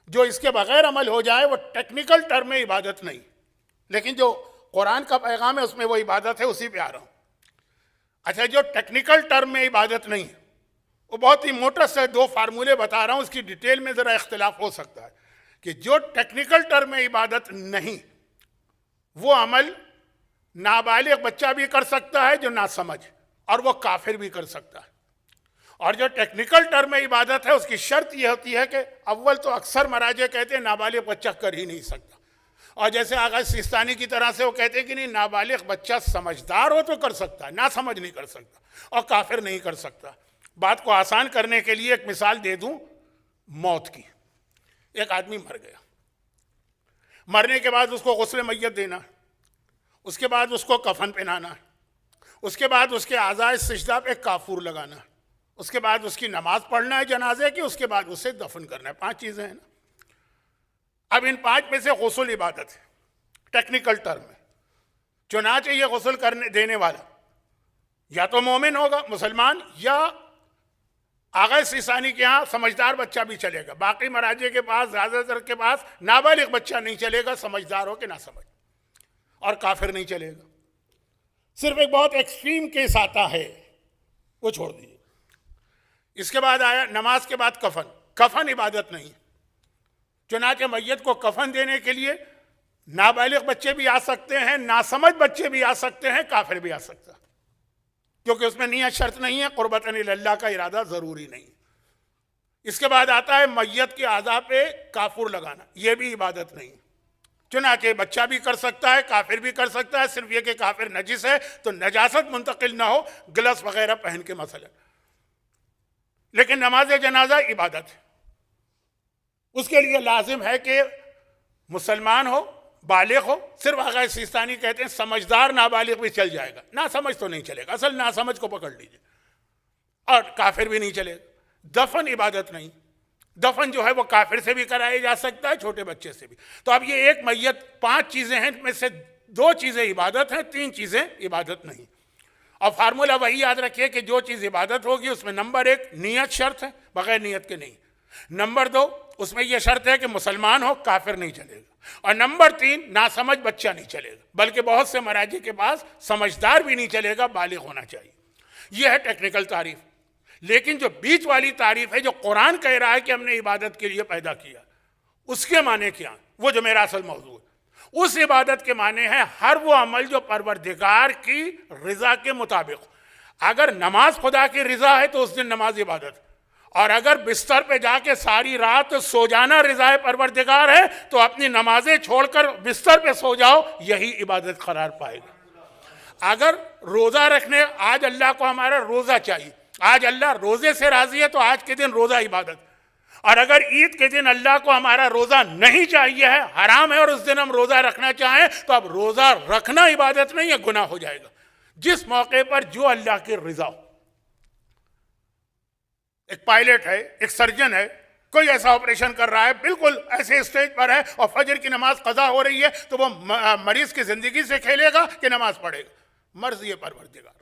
जो इसके बगैर अमल हो जाए वो टेक्निकल टर्म में इबादत नहीं। लेकिन जो कुरान का पैगाम है उसमें वो इबादत है, उसी पे आ रहा हूँ। अच्छा, जो टेक्निकल टर्म में इबादत नहीं है, वो बहुत ही मोटा से 2 फार्मूले बता रहा हूँ, उसकी डिटेल में ज़रा इख्तिलाफ हो सकता है कि जो टेक्निकल टर्म में इबादत नहीं, वो अमल नाबालिग बच्चा भी कर सकता है जो ना समझ, और वो काफिर भी कर सकता है। और जो टेक्निकल टर्म में इबादत है उसकी शर्त यह होती है कि अव्वल तो अक्सर मराजे कहते हैं नाबालिग बच्चा कर ही नहीं सकता, और जैसे आगा सिस्तानी की तरह से वो कहते हैं कि नहीं, नाबालिग बच्चा समझदार हो तो कर सकता है, ना समझ नहीं कर सकता, और काफिर नहीं कर सकता। बात को आसान करने के लिए एक मिसाल दे दूं मौत की। एक आदमी मर गया, मरने के बाद उसको गुस्ल मैयत देना, उसके बाद उसको कफन पहनाना, उसके बाद उसके आज़ाए सिजदा पे काफूर लगाना, उसके बाद उसकी नमाज पढ़ना है जनाजे की, उसके बाद उसे दफन करना है। 5 चीज़ें हैं ना। अब इन 5 में से गुस्ल इबादत है टेक्निकल टर्म में। चुनांचे ये गुस्ल करने देने वाला या तो मोमिन होगा, मुसलमान, या आगा सीसानी के यहाँ समझदार बच्चा भी चलेगा। बाकी मराजे के पास, ज़्यादातर के पास नाबालिग बच्चा नहीं चलेगा, समझदार हो कि ना समझ, और काफिर नहीं चलेगा। सिर्फ एक बहुत एक्सट्रीम केस आता है, वो छोड़ दीजिए। इसके बाद आया नमाज के बाद कफन। कफन इबादत नहीं। चुनांचे मैयत को कफन देने के लिए नाबालिग बच्चे भी आ सकते हैं, नासमझ बच्चे भी आ सकते हैं, काफिर भी आ सकता है, क्योंकि उसमें नियत शर्त नहीं है, क़ुर्बतन इल्लाह का इरादा ज़रूरी नहीं। इसके बाद आता है मैयत के आज़ा पे काफूर लगाना, यह भी इबादत नहीं। चुनांचे बच्चा भी कर सकता है, काफिर भी कर सकता है, सिर्फ ये कि काफिर नजिस है तो नजासत मुंतकिल ना हो, ग्लव्स वगैरह पहन के मसलन। लेकिन नमाज जनाजा इबादत है, उसके लिए लाजिम है कि मुसलमान हो, बालिग हो। सिर्फ आगा सिस्तानी कहते हैं समझदार नाबालिग भी चल जाएगा, ना समझ तो नहीं चलेगा। असल ना समझ को पकड़ लीजिए, और काफिर भी नहीं चलेगा। दफन इबादत नहीं। दफन जो है वो काफिर से भी कराया जा सकता है, छोटे बच्चे से भी। तो अब ये एक मैयत 5 चीज़ें हैं, में से 2 चीज़ें इबादत हैं, 3 चीज़ें इबादत नहीं। और फार्मूला वही याद रखिए कि जो चीज़ इबादत होगी उसमें नंबर 1 नियत शर्त है, बगैर नियत के नहीं। नंबर 2 उसमें यह शर्त है कि मुसलमान हो, काफिर नहीं चलेगा। और नंबर 3 नासमझ बच्चा नहीं चलेगा, बल्कि बहुत से मराजी के पास समझदार भी नहीं चलेगा, बालिग होना चाहिए। यह है टेक्निकल तारीफ। लेकिन जो बीच वाली तारीफ है, जो कुरान कह रहा है कि हमने इबादत के लिए पैदा किया, उसके माने क्या? वो जो मेरा असल मौजू है, उस इबादत के माने हैं हर वो अमल जो परवरदिगार की रज़ा के मुताबिक। अगर नमाज खुदा की रज़ा है तो उस दिन नमाज इबादत, और अगर बिस्तर पे जाके सारी रात सो जाना रज़ाए परवरदिगार है तो अपनी नमाजें छोड़कर बिस्तर पे सो जाओ, यही इबादत करार पाएगा। अगर रोज़ा रखने, आज अल्लाह को हमारा रोज़ा चाहिए, आज अल्लाह रोज़े से राज़ी है तो आज के दिन रोज़ा इबादत। और अगर ईद के दिन अल्लाह को हमारा रोज़ा नहीं चाहिए है, हराम है, और उस दिन हम रोज़ा रखना चाहें तो अब रोज़ा रखना इबादत नहीं है, गुनाह हो जाएगा। जिस मौके पर जो अल्लाह की रज़ा हो। एक पायलट है, एक सर्जन है, कोई ऐसा ऑपरेशन कर रहा है, बिल्कुल ऐसे स्टेज पर है और फजर की नमाज कज़ा हो रही है, तो वो मरीज की जिंदगी से खेलेगा कि नमाज पढ़ेगा? मर्जी है परवरदिगार।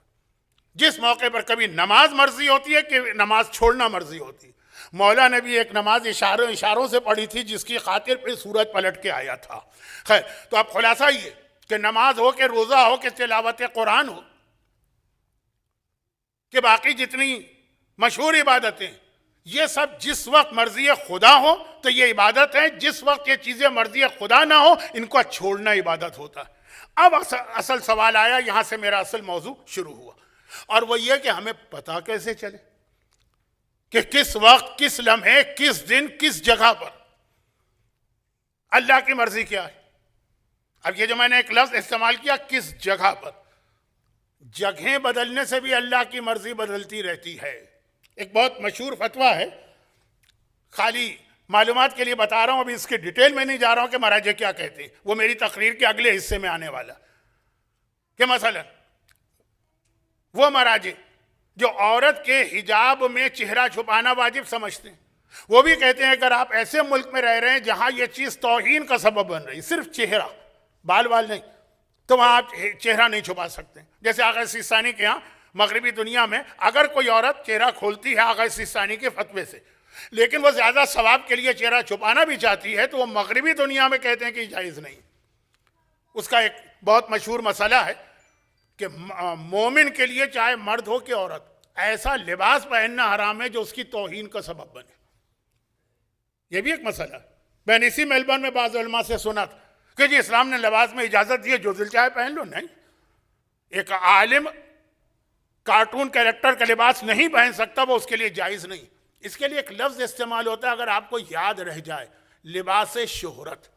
जिस मौके पर कभी नमाज मर्जी होती है कि नमाज छोड़ना मर्जी होती है। मौला ने भी एक नमाज इशारों से पढ़ी थी जिसकी खातिर पे सूरज पलट के आया था। खैर, तो अब खुलासा ये कि नमाज हो कि रोजा हो कि तिलावत कुरान हो कि बाकी जितनी मशहूर इबादतें, ये सब जिस वक्त मर्जी खुदा हो तो ये इबादत है, जिस वक्त ये चीजें मर्जी खुदा ना हो इनको छोड़ना इबादत होता है। अब असल सवाल आया, यहां से मेरा असल मौजू शुरू हुआ, और वो ये कि हमें पता कैसे चले कि किस वक्त, किस लम्हे, किस दिन, किस जगह पर अल्लाह की मर्जी क्या है। अब ये जो मैंने एक लफ्ज इस्तेमाल किया, किस जगह पर, जगहें बदलने से भी अल्लाह की मर्जी बदलती रहती है। एक बहुत मशहूर फतवा है, खाली मालूमात के लिए बता रहा हूं, अभी इसके डिटेल में नहीं जा रहा हूं कि महाराजे क्या कहते हैं, वो मेरी तकरीर के अगले हिस्से में आने वाला। कि मसलन वो महाराजे जो औरत के हिजाब में चेहरा छुपाना वाजिब समझते हैं, वो भी कहते हैं अगर आप ऐसे मुल्क में रह रहे हैं जहां ये चीज तौहीन का सबब बन रही, सिर्फ चेहरा, बाल नहीं, तो वहां आप चेहरा नहीं छुपा सकते। जैसे आगा सिस्तानी के यहाँ मगरबी दुनिया में अगर कोई औरत चेहरा खोलती है आगा सिस्तानी के फतवे से, लेकिन वो ज्यादा सवाब के लिए चेहरा छुपाना भी चाहती है, तो वो मगरबी दुनिया में कहते हैं कि जायज नहीं। उसका एक बहुत मशहूर मसला है कि मोमिन के लिए चाहे मर्द हो कि औरत, ऐसा लिबास पहनना हराम है जो उसकी तौहीन का सबब बने। यह भी एक मसला है। मैंने इसी मेलबर्न में बाज़ उलमा से सुना था कि जी इस्लाम ने लिबास में इजाजत दी है, जो दिल चाहे पहन लो। नहीं, एक आलिम कार्टून कैरेक्टर का लिबास नहीं पहन सकता, वो उसके लिए जायज नहीं। इसके लिए एक लफ्ज इस्तेमाल होता है, अगर आपको याद रह जाए, लिबास शोहरत।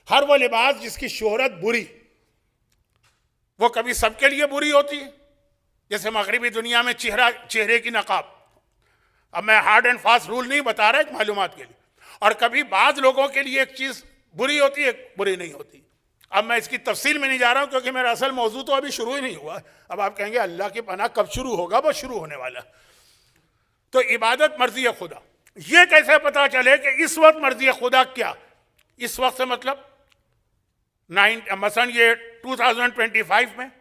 हर वो लिबास जिसकी शोहरत बुरी, वो कभी सबके लिए बुरी होती है। जैसे मगरबी दुनिया में चेहरे की नकाब, अब मैं हार्ड एंड फास्ट रूल नहीं बता रहा, एक मालूमात के लिए, और कभी बाज लोगों के लिए एक चीज बुरी होती है, बुरी नहीं होती। अब मैं इसकी तफसील में नहीं जा रहा हूं क्योंकि मेरा असल मौजू तो अभी शुरू ही नहीं हुआ। अब आप कहेंगे अल्लाह की पनाह कब शुरू होगा, वो शुरू होने वाला। तो इबादत मर्जी खुदा, ये कैसे पता चले कि इस वक्त मर्जी खुदा क्या? इस वक्त से मतलब मसलन ये 2025 में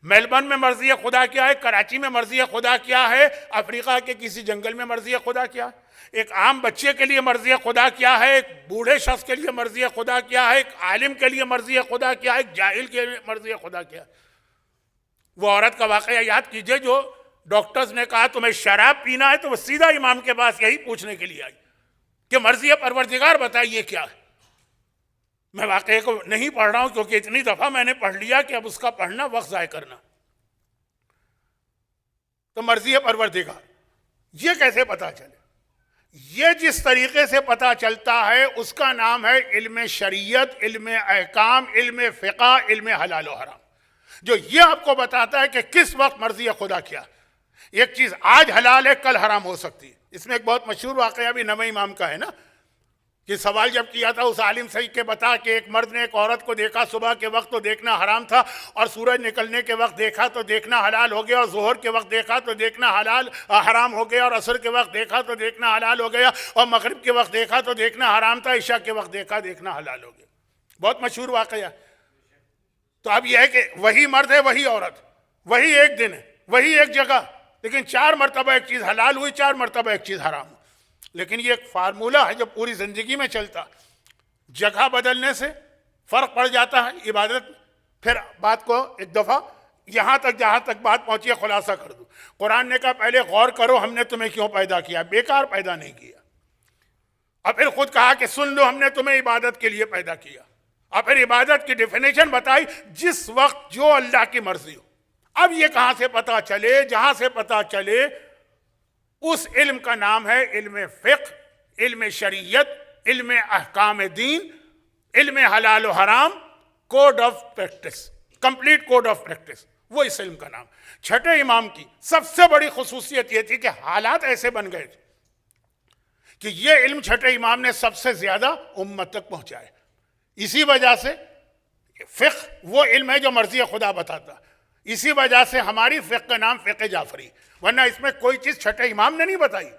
मेलबर्न में मर्जी खुदा क्या है, कराची में मर्जी खुदा क्या है, अफ्रीका के किसी जंगल में मर्जी खुदा क्या है, एक आम बच्चे के लिए मर्जी खुदा क्या है, एक बूढ़े शख्स के लिए मर्जी खुदा क्या है, एक आलिम के लिए मर्जी खुदा क्या है, एक जाहिल के लिए मर्जी खुदा क्या है। वो औरत का वाकया याद कीजिए जो डॉक्टर्स ने कहा तुम्हें शराब पीना है, तो वो सीधा इमाम के पास यही पूछने के लिए आई कि मर्जी परवरदिगार बताइए क्या है। मैं वाकये को नहीं पढ़ रहा हूं क्योंकि इतनी दफा मैंने पढ़ लिया कि अब उसका पढ़ना वक्त जाय करना। तो मर्जी परवरदिगार, ये कैसे पता चले? ये जिस तरीके से पता चलता है उसका नाम है इल्म शरीयत, इल्म अहकाम, इल्म फ़िक़्ह, इल्म हलाल और हराम, जो ये आपको बताता है कि किस वक्त मर्जी खुदा क्या। एक चीज आज हलाल है, कल हराम हो सकती है। इसमें एक बहुत मशहूर वाकया भी नवे इमाम का है ना, कि सवाल जब किया था उस आलिम से कि बता कि एक मर्द ने एक औरत को देखा, सुबह के वक्त तो देखना हराम था, और सूरज निकलने के वक्त देखा तो देखना हलाल हो गया, और जोहर के वक्त देखा तो देखना हराम हो गया, और असर के वक्त देखा तो देखना हलाल हो गया, और मगरिब के वक्त देखा तो देखना हराम था, इशा के वक्त देखना हलाल हो गया। बहुत मशहूर वाकया। तो अब यह है कि वही मर्द है, वही औरत, वही एक दिन है, वही एक जगह, लेकिन 4 मरतबा एक चीज हलाल हुई, 4 मरतबा एक चीज हराम। लेकिन ये एक फार्मूला है जो पूरी जिंदगी में चलता। जगह बदलने से फर्क पड़ जाता है इबादत। फिर बात को एक दफा यहां तक जहां तक बात पहुंची है खुलासा कर दूं। कुरान ने कहा पहले गौर करो हमने तुम्हें क्यों पैदा किया, बेकार पैदा नहीं किया। और फिर खुद कहा कि सुन लो हमने तुम्हें इबादत के लिए पैदा किया। और फिर इबादत की डेफिनेशन बताई, जिस वक्त जो अल्लाह की मर्जी हो। अब ये कहां से पता चले? जहां से पता चले उस इल्म का नाम है इल्म फ़िक़्ह, इल्म शरीयत, इल्म अहकाम दीन, इल्म हलाल और हराम, code of practice, complete code of practice, वो इस इल्म का नाम। छठे इमाम की सबसे बड़ी खुसूसियत ये थी कि हालात ऐसे बन गए थे कि ये इल्म छठे इमाम ने सबसे ज्यादा उम्मत तक पहुंचाए। इसी वजह से फ़िक़्ह वो इल्म है जो मर्जी खुदा बताता। इसी वजह से हमारी फ़िक़्ह का नाम फ़िक़्ह जाफरी, वरना इसमें कोई चीज़ छठे इमाम ने नहीं बताई।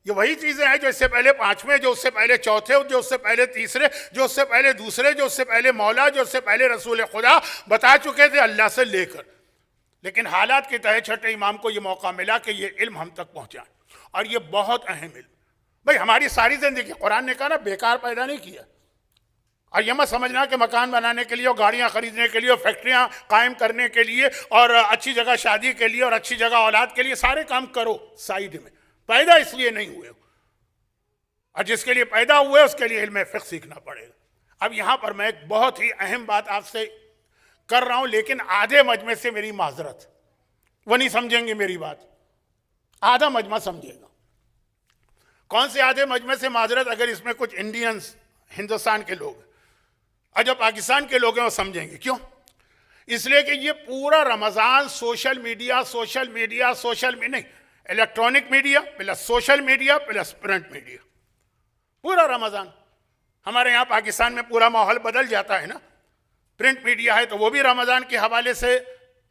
ये वही चीजें हैं जो इससे पहले पांचवें, जो उससे पहले चौथे, जो उससे पहले तीसरे, जो उससे पहले दूसरे, जो उससे पहले मौला, जो उससे पहले रसूल खुदा बता चुके थे अल्लाह से लेकर। लेकिन हालात के तहत छठे इमाम को ये मौका मिला कि ये इल्म हम तक पहुंचा, और ये बहुत अहम इल्म। भाई हमारी सारी जिंदगी कुरान ने कहा ना बेकार पैदा नहीं किया। और ये मत समझना कि मकान बनाने के लिए और गाड़ियां खरीदने के लिए और फैक्ट्रियां कायम करने के लिए और अच्छी जगह शादी के लिए और अच्छी जगह औलाद के लिए सारे काम करो, साइड में पैदा इसलिए नहीं हुए। और जिसके लिए पैदा हुए उसके लिए इल्म फिक्र सीखना पड़ेगा। अब यहां पर मैं एक बहुत ही अहम बात आपसे कर रहा हूं, लेकिन आधे मजमे से मेरी माजरत, वो नहीं समझेंगे मेरी बात, आधा मजमा समझेगा। कौन से आधे मजमे से माजरत? अगर इसमें कुछ इंडियंस, हिंदुस्तान के लोग और जो पाकिस्तान के लोग हैं वो समझेंगे। क्यों? इसलिए कि ये पूरा रमजान सोशल मीडिया नहीं, electronic media plus social media plus print media, पूरा रमजान। हमारे यहाँ पाकिस्तान में पूरा माहौल बदल जाता है ना। प्रिंट मीडिया है तो वो भी रमजान के हवाले से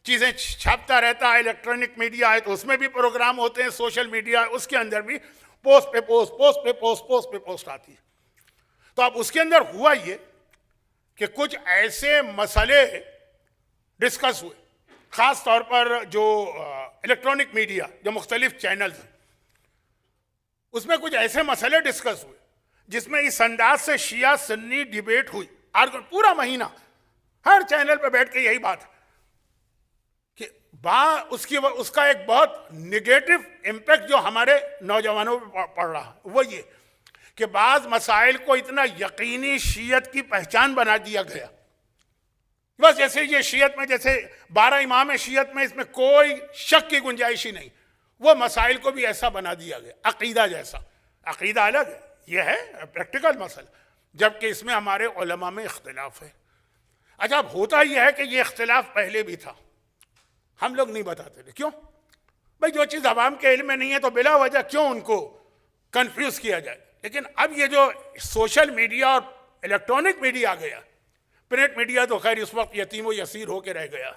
चीजें छापता रहता है, इलेक्ट्रॉनिक मीडिया है तो उसमें भी प्रोग्राम होते हैं, सोशल मीडिया उसके अंदर भी पोस्ट पे पोस्ट आती है। तो अब उसके अंदर हुआ ये कि कुछ ऐसे मसले डिस्कस हुए, खास तौर पर जो इलेक्ट्रॉनिक मीडिया, जो मुख्तलिफ चैनल्स हैं, उसमें कुछ ऐसे मसले डिस्कस हुए जिसमें इस अंदाज से शिया सुन्नी डिबेट हुई। पूरा महीना हर चैनल पर बैठ के यही बात कि उसका एक बहुत निगेटिव इम्पैक्ट जो हमारे नौजवानों पर पड़ रहा है वो ये कि बाज़ मसाइल को इतना यकीनी शियत की पहचान बना दिया गया, बस जैसे ये शियत में जैसे 12 इमाम है शियत में, इसमें कोई शक की गुंजाइश ही नहीं, वो मसाइल को भी ऐसा बना दिया गया अकीदा जैसा। अकीदा अलग है, ये है प्रैक्टिकल मसला, जबकि इसमें हमारे उलमा में इख्तिलाफ है। अच्छा, अब होता यह है कि ये इख्तिलाफ पहले भी था, हम लोग नहीं बताते थे। क्यों? भाई जो चीज़ अवाम के इल्म में नहीं है तो बिला वजह क्यों उनको कंफ्यूज किया जाए। लेकिन अब ये जो सोशल मीडिया और इलेक्ट्रॉनिक मीडिया आ गया, प्रिंट मीडिया तो खैर इस वक्त यतीम व यसीर होके रह गया।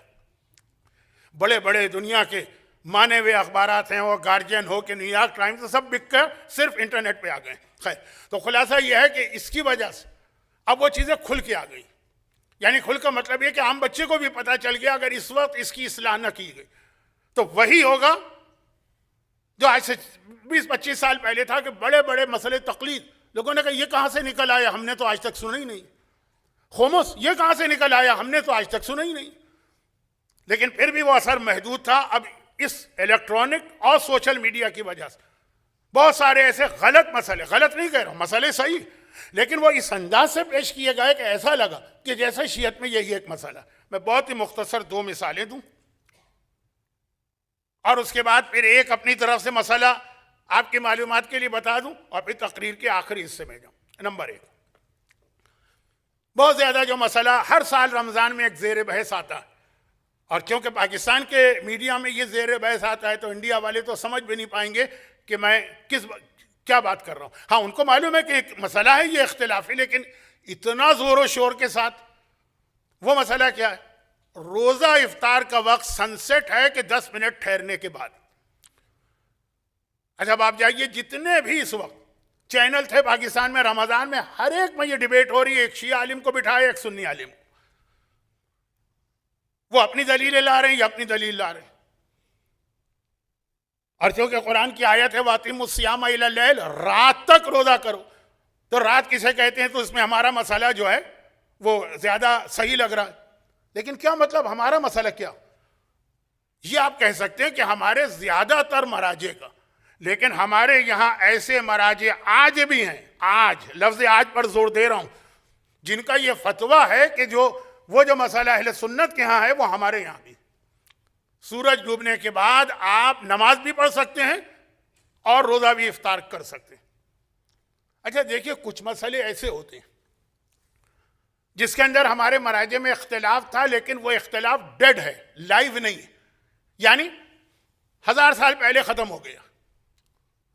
बड़े बड़े दुनिया के माने हुए अखबारात हैं, वो गार्जियन हो के न्यूयॉर्क टाइम्स, तो सब बिक कर सिर्फ इंटरनेट पे आ गए। खैर, तो खुलासा यह है कि इसकी वजह से अब वो चीज़ें खुल के आ गई। यानी खुल का मतलब ये कि आम बच्चे को भी पता चल गया अगर इस वक्त इसकी इस्लाह न की गई तो वही होगा जो आज से 20-25 साल पहले था कि बड़े बड़े मसले तकलीद, लोगों ने कहा ये कहाँ से निकल आया, हमने तो आज तक सुना ही नहीं। खोमस, ये कहाँ से निकल आया, हमने तो आज तक सुना ही नहीं। लेकिन फिर भी वो असर महदूद था। अब इस इलेक्ट्रॉनिक और सोशल मीडिया की वजह से बहुत सारे ऐसे गलत मसले, गलत नहीं कह रहा हूँ, मसले सही, लेकिन वो इस अंदाज से पेश किए गए कि ऐसा लगा कि जैसे शियत में यही एक मसला। मैं बहुत ही मुख्तसर 2 मिसालें दूं और उसके बाद फिर एक अपनी तरफ से मसला आपकी मालूमात के लिए बता दूं और फिर तकरीर के आखिरी हिस्से में जाऊं। नंबर 1, बहुत ज्यादा जो मसला हर साल रमजान में एक जेर बहस आता है, और क्योंकि पाकिस्तान के मीडिया में ये जेर बहस आता है तो इंडिया वाले तो समझ भी नहीं पाएंगे कि मैं क्या बात कर रहा हूं। हाँ, उनको मालूम है कि एक मसला है ये इख्तिलाफी, लेकिन इतना जोर और शोर के साथ। वो मसला क्या है? रोजा इफ्तार का वक्त सनसेट है कि 10 मिनट ठहरने के बाद। अच्छा, अब आप जाइए, जितने भी इस वक्त चैनल थे पाकिस्तान में रमजान में, हर एक में ये डिबेट हो रही है। एक शिया आलिम को बिठाए, एक सुन्नी आलिम को, वो अपनी दलीलें ला रहे हैं, ये अपनी दलील ला रहे हैं। और क्योंकि कुरान की आयत है वातिमुस्सियाम इला लैल, रात तक रोजा करो, तो रात किसे कहते हैं? तो इसमें हमारा मसला जो है वो ज्यादा सही लग रहा है। लेकिन क्या मतलब हमारा मसला क्या? ये आप कह सकते हैं कि हमारे ज्यादातर मराजे का, लेकिन हमारे यहां ऐसे मराजे आज भी हैं, आज लफ्ज आज पर जोर दे रहा हूं, जिनका ये फतवा है कि वो जो मसला अहले सुन्नत के यहां है वो हमारे यहां भी। सूरज डूबने के बाद आप नमाज भी पढ़ सकते हैं और रोजा भी इफ्तार कर सकते हैं। अच्छा देखिए, कुछ मसले ऐसे होते हैं जिसके अंदर हमारे मराजे में इख्तिलाफ था, लेकिन वो इख्तिलाफ डेड है, लाइव नहीं है। यानी 1000 साल पहले खत्म हो गया,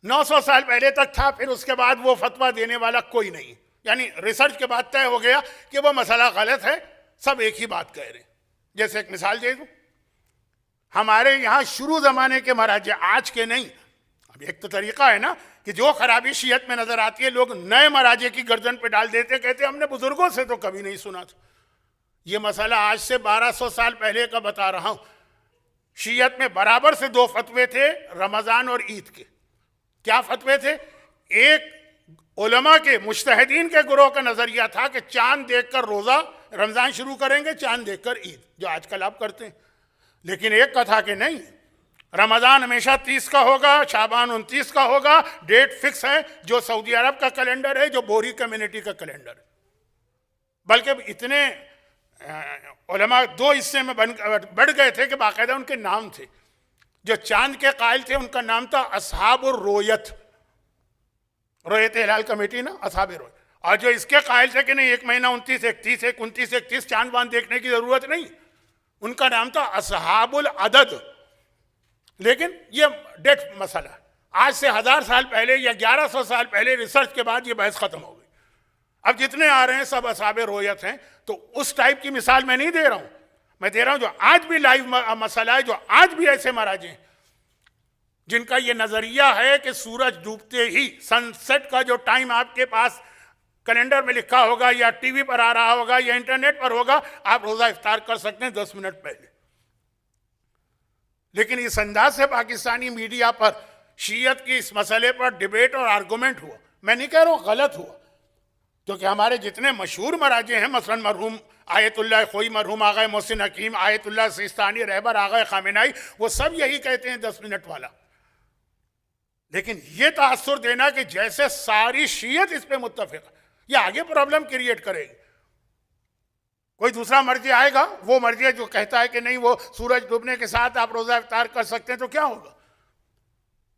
900 साल पहले तक था, फिर उसके बाद वो फतवा देने वाला कोई नहीं। यानी रिसर्च के बाद तय हो गया कि वो मसला गलत है, सब एक ही बात कह रहे हैं। जैसे एक मिसाल दे दूं, हमारे यहां शुरू जमाने के मराजे, आज के नहीं, अब एक तो तरीका है ना कि जो खराबी शियत में नजर आती है लोग नए मराजे की गर्दन पे डाल देते, कहते हमने बुजुर्गों से तो कभी नहीं सुना था। ये मसला आज से 1200 साल पहले का बता रहा हूं। शियत में बराबर से दो फतवे थे, रमजान और ईद के। क्या फतवे थे? एक उलमा के मुज्तहिदीन के गुरोह का नजरिया था कि चांद देखकर रोजा रमजान शुरू करेंगे, चांद देखकर ईद, जो आजकल आप करते हैं। लेकिन एक का था कि नहीं, रमजान हमेशा 30 का होगा, शाबान 29 का होगा, डेट फिक्स है, जो सऊदी अरब का कैलेंडर है, जो बोहरी कम्युनिटी का कैलेंडर है। बल्कि इतने उलमा दो हिस्से में बढ़ गए थे कि बाकायदा उनके नाम थे। जो चांद के कायल थे उनका नाम था असहाबुर रोयत, रोयत हिलाल कमेटी ना, असहाब रोयत। और जो इसके कायल थे कि नहीं 1 महीना 29, 31, 29, 31 चांद वांद देखने की जरूरत नहीं, उनका नाम था असहाबुल अदद। लेकिन ये डेट मसला आज से 1000 साल पहले या 1100 साल पहले रिसर्च के बाद ये बहस खत्म हो गई। अब जितने आ रहे हैं सब असहाबे रोयत हैं। तो उस टाइप की मिसाल मैं नहीं दे रहा हूं, मैं दे रहा हूं जो आज भी लाइव मसला है, जो आज भी ऐसे महाराज हैं जिनका ये नजरिया है कि सूरज डूबते ही सनसेट का जो टाइम आपके पास कैलेंडर में लिखा होगा या टीवी पर आ रहा होगा या इंटरनेट पर होगा, आप रोजा इफ्तार कर सकते हैं 10 मिनट पहले। लेकिन इस अंदाज से पाकिस्तानी मीडिया पर शियत की इस मसले पर डिबेट और आर्गूमेंट हुआ। मैं नहीं कह रहा हूं गलत हुआ, क्योंकि हमारे जितने मशहूर मराजे हैं, मसलन मरहूम आयतुल्लाह खोई, मरहूम आगा मोहसिन हकीम, आयतुल्लाह सिस्तानी, रहबर आगा खामेनाई, वो सब यही कहते हैं 10 मिनट वाला। लेकिन ये तासुर देना कि जैसे सारी शियत इस पे मुत्तफिक, ये आगे प्रॉब्लम क्रिएट करेगी। कोई दूसरा मर्जी आएगा, वो मर्जी जो कहता है कि नहीं वो सूरज डूबने के साथ आप रोजा इफ्तार कर सकते हैं, तो क्या होगा?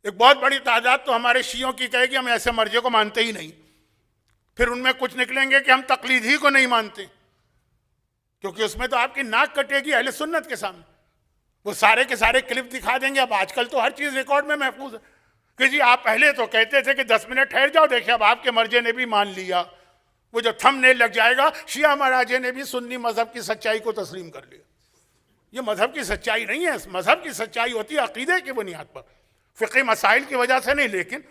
एक बहुत बड़ी तादाद तो हमारे शियों की कहेगी हम ऐसे मर्जी को मानते ही नहीं। फिर उनमें कुछ निकलेंगे कि हम तकलीद ही को नहीं मानते, क्योंकि उसमें तो आपकी नाक कटेगी अहले सुन्नत के सामने। वो सारे के सारे क्लिप दिखा देंगे। अब आजकल तो हर चीज रिकॉर्ड में महफूज है कि जी आप पहले तो कहते थे कि 10 मिनट ठहर जाओ, देखिए अब आपके मर्जे ने भी मान लिया। वो जो थंबनेल लग जाएगा, शिया महाराजे ने भी सुन्नी मजहब की सच्चाई को तस्लीम कर लिया। ये मजहब की सच्चाई नहीं है। मजहब की सच्चाई होती है अकीदे की बुनियाद पर, फिक़ही मसाइल की वजह से नहीं। लेकिन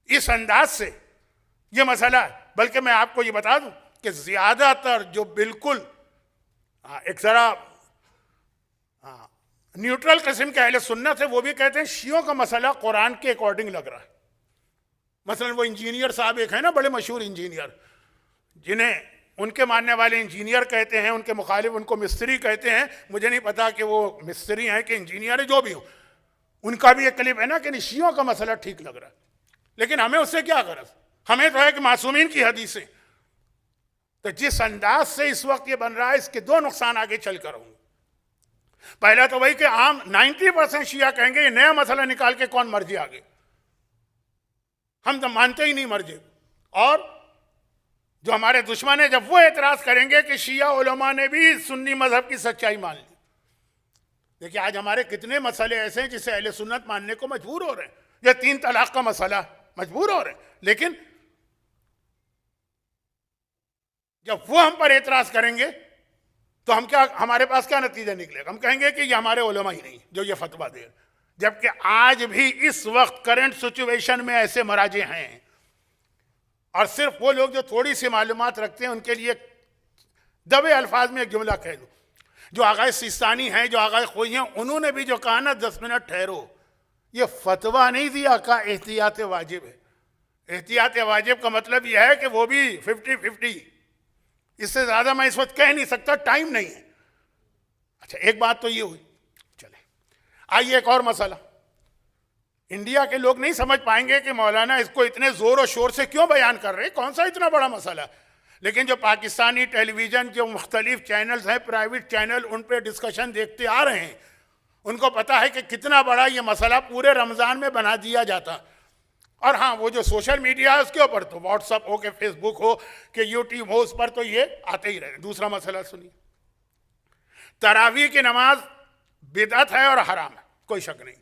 इस अंदाज से ये मसला है। बल्कि मैं आपको ये बता दूं कि ज्यादातर जो बिल्कुल एक जरा न्यूट्रल किस्म के अहले सुन्नत है, वो भी कहते हैं शियों का मसला कुरान के अकॉर्डिंग लग रहा है। मसलन वो इंजीनियर साहब एक है ना, बड़े मशहूर इंजीनियर, जिन्हें उनके मानने वाले इंजीनियर कहते हैं, उनके मुखालिफ उनको मिस्त्री कहते हैं। मुझे नहीं पता कि वो मिस्त्री हैं कि इंजीनियर है, जो भी हो। उनका भी एक क्लिप है ना कि शियों का मसला ठीक लग रहा है। लेकिन हमें उससे क्या गरज? हमें तो है कि मासूमीन की हदीसें। तो जिस अंदाज से इस वक्त ये बन रहा है, इसके दो नुकसान आगे चल कर होंगे। पहला तो वही कि आम 90% शिया कहेंगे ये नया मसला निकाल के कौन मर्जी आगे, हम तो मानते ही नहीं मर्जी। और जो हमारे दुश्मन है, जब वो एतराज करेंगे कि शिया उलमा ने भी सुन्नी मजहब की सच्चाई मान ली। देखिए आज हमारे कितने मसले ऐसे हैं जिसे अहले सुन्नत मानने को मजबूर हो रहे हैं। ये 3 तलाक का मसला, मजबूर हो रहे हैं। लेकिन जब वो हम पर एतराज करेंगे तो हम क्या, हमारे पास क्या नतीजा निकलेगा? हम कहेंगे कि ये हमारे उलमा ही नहीं जो ये फतवा दे। जबकि आज भी इस वक्त करंट सिचुएशन में ऐसे मराजे हैं। और सिर्फ वो लोग जो थोड़ी सी मालूमात रखते हैं उनके लिए दबे अल्फाज में एक जुमला कह दूं, जो आगाए सिस्तानी हैं, जो आगाए खोई हैं, उन्होंने भी जो कहा ना 10 मिनट ठहरो, ये फतवा नहीं दिया, का एहतियात वाजिब है। एहतियात वाजिब का मतलब यह है कि वो भी 50-50। इससे ज्यादा मैं इस वक्त कह नहीं सकता, टाइम नहीं है। अच्छा, एक बात तो ये हुई। चले आइए एक और मसला। इंडिया के लोग नहीं समझ पाएंगे कि मौलाना इसको इतने जोर और शोर से क्यों बयान कर रहे हैं, कौन सा इतना बड़ा मसला। लेकिन जो पाकिस्तानी टेलीविजन, जो मुख्तलिफ चैनल्स हैं, प्राइवेट चैनल, उन पर डिस्कशन देखते आ रहे हैं, उनको पता है कि कितना बड़ा ये मसला पूरे रमज़ान में बना दिया जाता। और हाँ, वो जो सोशल मीडिया है उसके ऊपर तो व्हाट्सअप हो, कि फेसबुक हो, कि यूट्यूब हो, उस पर तो ये आते ही रहे। दूसरा मसला सुनिए, तरावी की नमाज बिदअत है और हराम है, कोई शक नहीं।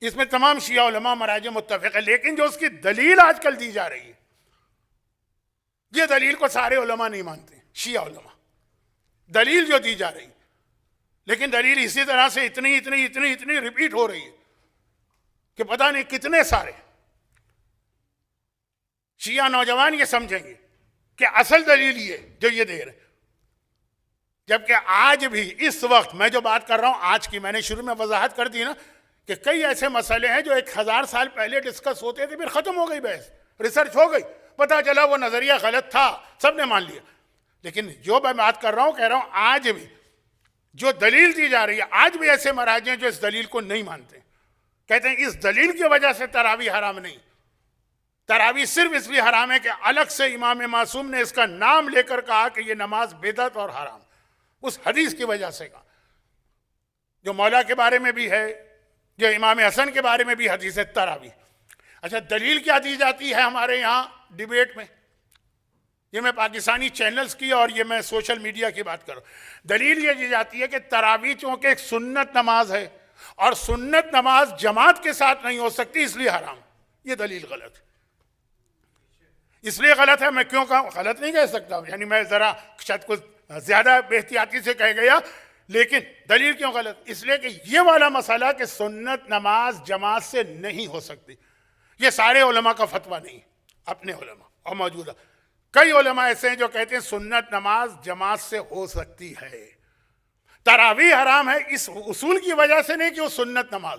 इसमें तमाम शिया उलमा मराजे मुत्तफिक है। लेकिन जो उसकी दलील आजकल दी जा रही है, ये दलील को सारे उलमा नहीं मानते, शिया उलमा। दलील जो दी जा रही, लेकिन दलील इसी तरह से इतनी इतनी इतनी इतनी रिपीट हो रही है कि पता नहीं कितने सारे शिया नौजवान ये समझेंगे कि असल दलील ये जो ये दे रहे, जबकि आज भी इस वक्त मैं जो बात कर रहा हूं आज की, मैंने शुरू में वजाहत कर दी ना कि कई ऐसे मसले हैं जो 1000 साल पहले डिस्कस होते थे, फिर खत्म हो गई बहस, रिसर्च हो गई, पता चला वो नजरिया गलत था, सबने मान लिया। लेकिन जो मैं बात कर रहा हूं, कह रहा हूं आज भी जो दलील दी जा रही है, आज भी ऐसे महाराज हैं जो इस दलील को नहीं मानते, कहते हैं इस दलील की वजह से तरावी हराम नहीं, तरावी सिर्फ इसलिए हराम है कि अलग से इमाम मासूम ने इसका नाम लेकर कहा कि यह नमाज बिदअत और हराम, उस हदीस की वजह से कहा, जो मौला के बारे में भी है, जो इमाम हसन के बारे में भी हदीस है तरावी। अच्छा, दलील क्या दी जाती है हमारे यहाँ डिबेट में, ये मैं पाकिस्तानी चैनल्स की और ये मैं सोशल मीडिया की बात करूं, दलील ये दी जाती है कि तरावी चूंकि एक सुन्नत नमाज है और सुन्नत नमाज जमात के साथ नहीं हो सकती इसलिए हराम। ये दलील गलत है, इसलिए गलत है, मैं क्यों कहूं, गलत नहीं कह सकता, यानी मैं जरा शायद कुछ ज्यादा बेहतियाती से कह गया, लेकिन दलील क्यों गलत, इसलिए कि ये वाला मसला कि सुन्नत नमाज जमात से नहीं हो सकती, ये सारे उलमा का फतवा नहीं, अपने उलमा और मौजूदा कई उलमा ऐसे हैं जो कहते हैं सुन्नत नमाज जमात से हो सकती है। तरावी हराम है इस उसूल की वजह से नहीं कि वो सुन्नत नमाज,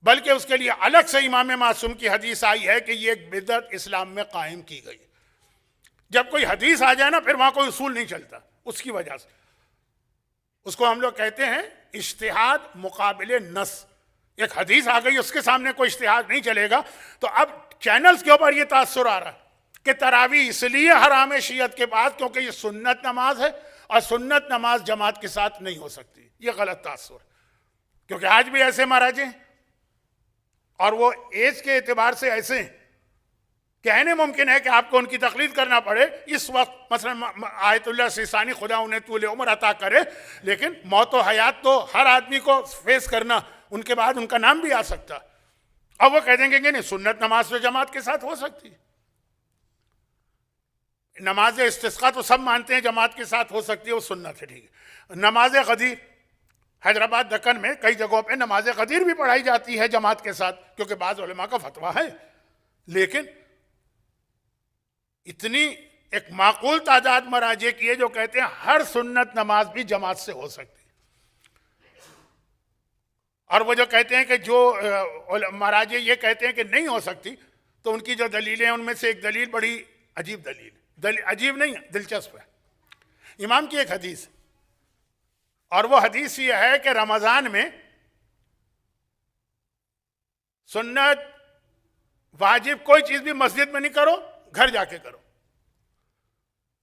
बल्कि उसके लिए अलग से इमाम मासूम की हदीस आई है कि ये एक बिदअत इस्लाम में कायम की गई। जब कोई हदीस आ जाए ना फिर वहां कोई उसूल नहीं चलता, उसकी वजह से उसको हम लोग कहते हैं इज्तिहाद मुकाबिले नस। एक हदीस आ गई, उसके सामने कोई इज्तिहाद नहीं चलेगा, तो अब चैनल्स के ऊपर ये तासुर आ रहा है कि तरावी इसलिए हराम है शियत के पास क्योंकि ये सुन्नत नमाज है और सुन्नत नमाज जमात के साथ नहीं हो सकती। ये गलत तासुर, क्योंकि आज भी ऐसे महाराज हैं और वो एज के एतबार से ऐसे हैं, कहने मुमकिन है कि आपको उनकी तकलीद करना पड़े इस वक्त, मसलन आयतुल्लाह सिस्तानी खुदा उन्हें तूले उम्र अता करे, लेकिन मौत व हयात तो हर आदमी को फेस करना, उनके बाद उनका नाम भी आ सकता। अब वो कह देंगे कि नहीं सुन्नत नमाज तो जमात के साथ हो सकती है, नमाज इस्तिस्का तो सब मानते हैं जमात के साथ हो सकती है, वो सुन्नत है, ठीक है। नमाज गदीर हैदराबाद दक्कन में कई जगहों पे नमाज गदीर भी पढ़ाई जाती है जमात के साथ, क्योंकि बाज़ उलमा का फतवा है, लेकिन इतनी एक माकूल तादाद मराजे की है जो कहते हैं हर सुन्नत नमाज भी जमात से हो सकती है। और वो जो कहते हैं कि जो मराजे ये कहते हैं कि नहीं हो सकती, तो उनकी जो दलीलें हैं उनमें से एक दलील बड़ी अजीब दलील, अजीब नहीं दिलचस्प है। इमाम की एक हदीस, और वो हदीस ये है कि रमजान में सुन्नत वाजिब कोई चीज भी मस्जिद में नहीं करो, घर जाके करो।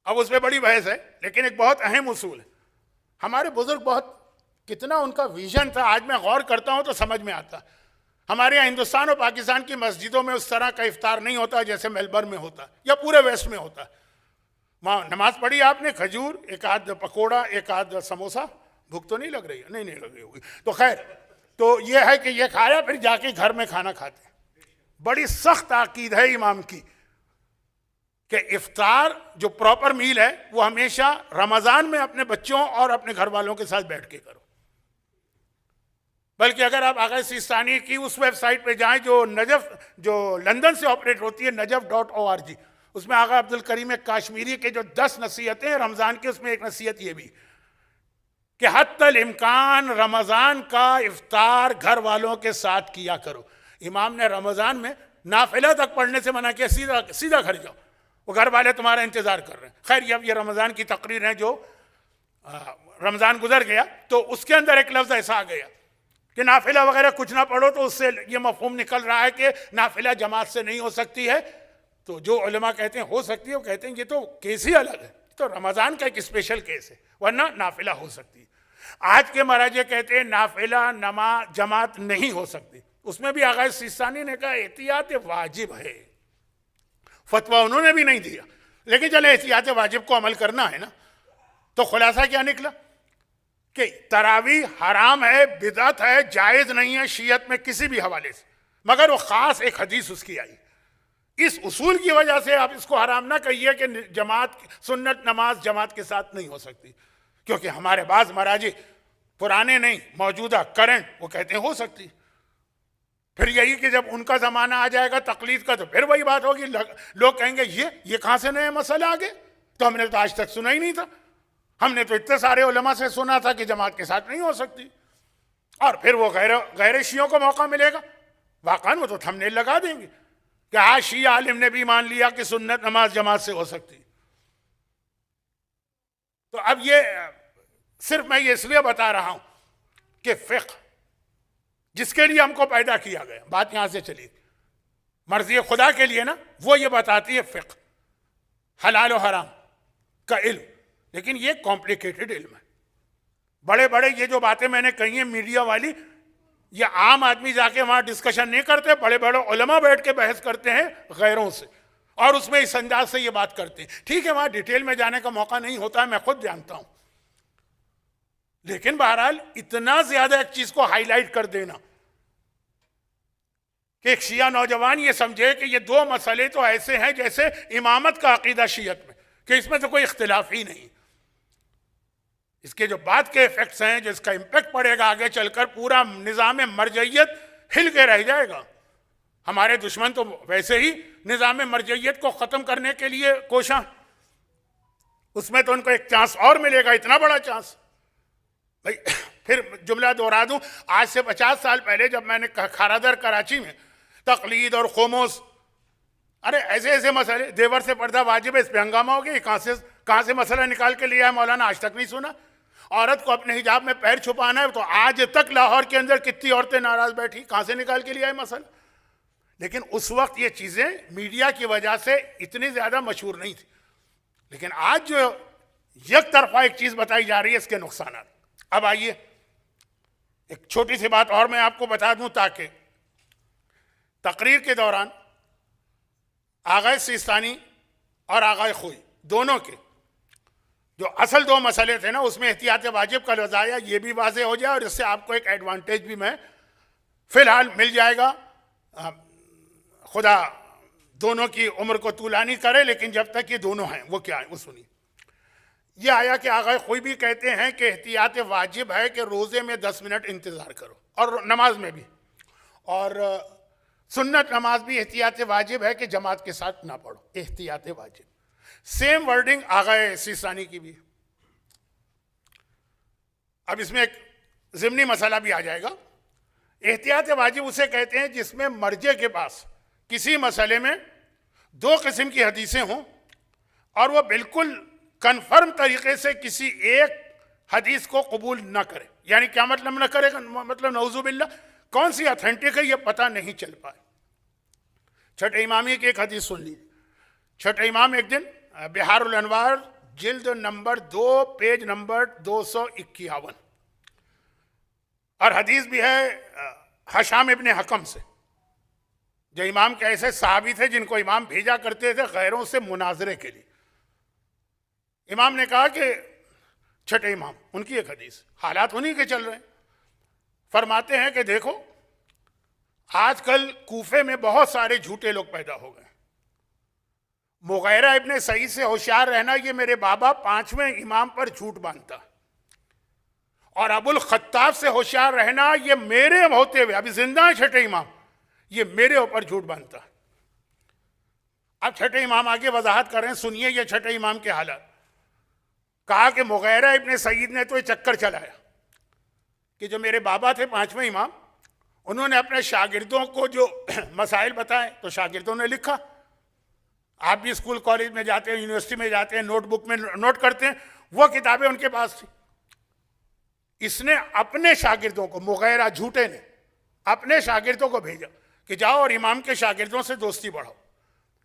अब उसमें बड़ी बहस है, लेकिन एक बहुत अहम उसूल है। हमारे बुजुर्ग बहुत, कितना उनका विजन था, आज मैं गौर करता हूं तो समझ में आता। हमारे यहाँ हिंदुस्तान और पाकिस्तान की मस्जिदों में उस तरह का इफ्तार नहीं होता जैसे मेलबर्न में होता या पूरे वेस्ट में होता। वहाँ नमाज पढ़ी आपने, खजूर, एक आध पकौड़ा, एक आध समोसा, भूख तो नहीं लग रही है, नहीं लग रही होगी, तो खैर, तो ये है कि ये खाया, फिर जाके घर में खाना खाते। बड़ी सख्त अकीद है इमाम की कि इफ्तार जो प्रॉपर मील है वो हमेशा रमजान में अपने बच्चों और अपने घर वालों के साथ बैठ के करो। बल्कि अगर आप आगा सिस्तानी की उस वेबसाइट पे जाएं जो नजफ, जो लंदन से ऑपरेट होती है, najaf.org, उसमें आगा अब्दुल करीम काश्मीरी के जो 10 नसीहतें हैं रमजान की, उसमें एक नसीहत ये भी कि हत्तल इम्कान रमजान का इफ्तार घर वालों के साथ किया करो। इमाम ने रमजान में नाफिला तक पढ़ने से मना किया, सीधा सीधा घर जाओ, वो घर वाले तुम्हारा इंतजार कर रहे हैं। खैर, जब ये रमजान की तकरीर है, जो रमजान गुजर गया तो उसके अंदर एक लफ्ज ऐसा आ गया कि नाफिला वगैरह कुछ ना पढ़ो, तो उससे ये मफहूम निकल रहा है कि नाफिला जमात से नहीं हो सकती है। तो जो उलमा कहते हैं हो सकती है, वो कहते हैं ये तो केस ही अलग है, तो रमजान का एक स्पेशल केस है, वरना नाफिला हो सकती है। आज के महाराजे कहते हैं नाफिला नमाज जमात नहीं हो सकती। उसमें भी आगा सिस्तानी ने कहा एहतियात वाजिब है, फतवा उन्होंने भी नहीं दिया, लेकिन चले एहतियात वाजिब को अमल करना है ना। तो खुलासा क्या निकला कि तरावी हराम है, बिदअत है, जायज नहीं है शियत में किसी भी हवाले से, मगर वो खास एक हदीस उसकी आई। इस उसूल की वजह से आप इसको हराम ना कहिए कि जमात सुन्नत नमाज जमात के साथ नहीं हो सकती, क्योंकि हमारे बाज महाराजी पुराने नहीं, मौजूदा करंट, वो कहते हैं हो सकती। फिर यही कि जब उनका जमाना आ जाएगा तकलीद का तो फिर वही बात होगी, लोग कहेंगे ये कहां से नए मसले आ गए, तो हमने तो आज तक सुना ही नहीं था, हमने तो इतने सारे उलमा से सुना था कि जमात के साथ नहीं हो सकती। और फिर वो गैर शियों को मौका मिलेगा, वाकई वो तो थंबनेल लगा देंगे कि आज शिया आलिम ने भी मान लिया कि सुन्नत नमाज जमात से हो सकती। तो अब ये सिर्फ मैं ये इसलिए बता रहा हूं कि फिक्र जिसके लिए हमको पैदा किया गया, बात यहां से चली, मर्जी खुदा के लिए ना, वो ये बताती है फिक्र, हलाल और हराम का इल्म। लेकिन ये कॉम्प्लिकेटेड इल्म है। बड़े बड़े ये जो बातें मैंने कही हैं मीडिया वाली, ये आम आदमी जाके वहां डिस्कशन नहीं करते, बड़े बड़े उलमा बैठ के बहस करते हैं गैरों से, और उसमें इस अंदाज से ये बात करते हैं। ठीक है, वहां डिटेल में जाने का मौका नहीं होता है, मैं खुद जानता हूं, लेकिन बहरहाल इतना ज्यादा एक चीज को हाईलाइट कर देना कि एक शिया नौजवान ये समझे कि ये दो मसले तो ऐसे हैं जैसे इमामत का अकीदा शियत में, कि इसमें तो कोई इख्तिलाफ ही नहीं, इसके जो बाद के इफेक्ट्स हैं, जो इसका इंपैक्ट पड़ेगा आगे चलकर, पूरा निज़ाम मरजइयत हिल के रह जाएगा। हमारे दुश्मन तो वैसे ही निज़ाम मरजइयत को ख़त्म करने के लिए कोशा, उसमें तो उनको एक चांस और मिलेगा, इतना बड़ा चांस। भाई फिर जुमला दोहरा दूं, आज से 50 साल पहले जब मैंने खारादर कराची में तकलीद और खोमोस, अरे ऐसे ऐसे मसले, देवर से पर्दा वाजिब है, इस पर हंगामा हो गया, कहाँ से मसला निकाल के लिया है मौलाना, आज तक नहीं सुना। औरत को अपने हिजाब में पैर छुपाना है, तो आज तक लाहौर के अंदर कितनी औरतें नाराज बैठी, कहाँ से निकाल के लिया है मसला। लेकिन उस वक्त ये चीज़ें मीडिया की वजह से इतनी ज़्यादा मशहूर नहीं थी, लेकिन आज जो एक तरफा एक चीज़ बताई जा रही है, इसके नुकसान। अब आइए एक छोटी सी बात और मैं आपको बता दूं, ताकि तकरीर के दौरान आगाए सिस्तानी और आगाए खोई दोनों के जो असल दो मसले थे ना, उसमें एहतियात वाजिब का लजाया ये भी वाज़ेह हो जाए, और इससे आपको एक एडवांटेज भी मैं फिलहाल मिल जाएगा। खुदा दोनों की उम्र को तूलानी करे, लेकिन जब तक ये दोनों हैं वो क्या है वो सुनिए। ये आया कि आगा कोई भी कहते हैं कि एहतियात वाजिब है कि रोज़े में 10 मिनट इंतज़ार करो, और नमाज में भी, और सुन्नत नमाज भी एहतियात वाजिब है कि जमात के साथ ना पढ़ो, एहतियात वाजिब। सेम वर्डिंग आगा सीसानी की भी। अब इसमें एक ज़िमनी मसला भी आ जाएगा। एहतियात वाजिब उसे कहते हैं जिसमें मर्जे के पास किसी मसले में दो किस्म की हदीसें हों, और वह बिल्कुल कन्फर्म तरीके से किसी एक हदीस को कबूल न करे। यानी क्या मतलब न करेगा, मतलब नऊजुबिल्ला कौन सी ऑथेंटिक है ये पता नहीं चल पाए। छठे इमामी की एक हदीस सुन लीजिए। छठे इमाम एक दिन बिहारुल अनवार जिल्द नंबर 2 पेज नंबर 251, और हदीस भी है हशाम इब्ने हकम से, जो इमाम के ऐसे साहबी थे जिनको इमाम भेजा करते थे गैरों से मुनाजरे के लिए। इमाम ने कहा कि छठे इमाम उनकी एक हदीस, हालात उन्हीं के चल रहे हैं, फरमाते हैं कि देखो आजकल कूफे में बहुत सारे झूठे लोग पैदा हो गए। मुगैरा इब्ने सईद से होशियार रहना, ये मेरे बाबा 5वें इमाम पर झूठ बांधता, और अबुल खत्ताब से होशियार रहना, ये मेरे होते हुए अभी जिंदा है छठे इमाम, ये मेरे ऊपर झूठ बांधता। अब छठे इमाम आगे वजाहत कर रहे हैं, सुनिए ये छठे इमाम के हालात। कहा कि मुगैरा इब्ने सईद ने तो ये चक्कर चलाया कि जो मेरे बाबा थे 5वें इमाम, उन्होंने अपने शागिर्दों को जो मसाइल बताए तो शागिर्दों ने लिखा। आप भी स्कूल कॉलेज में जाते हैं, यूनिवर्सिटी में जाते हैं, नोटबुक में नोट करते हैं, वो किताबें उनके पास थी। इसने अपने शागिर्दों को, मुगैरा झूठे ने अपने शागिर्दों को भेजा कि जाओ और इमाम के शागिर्दों से दोस्ती बढ़ाओ।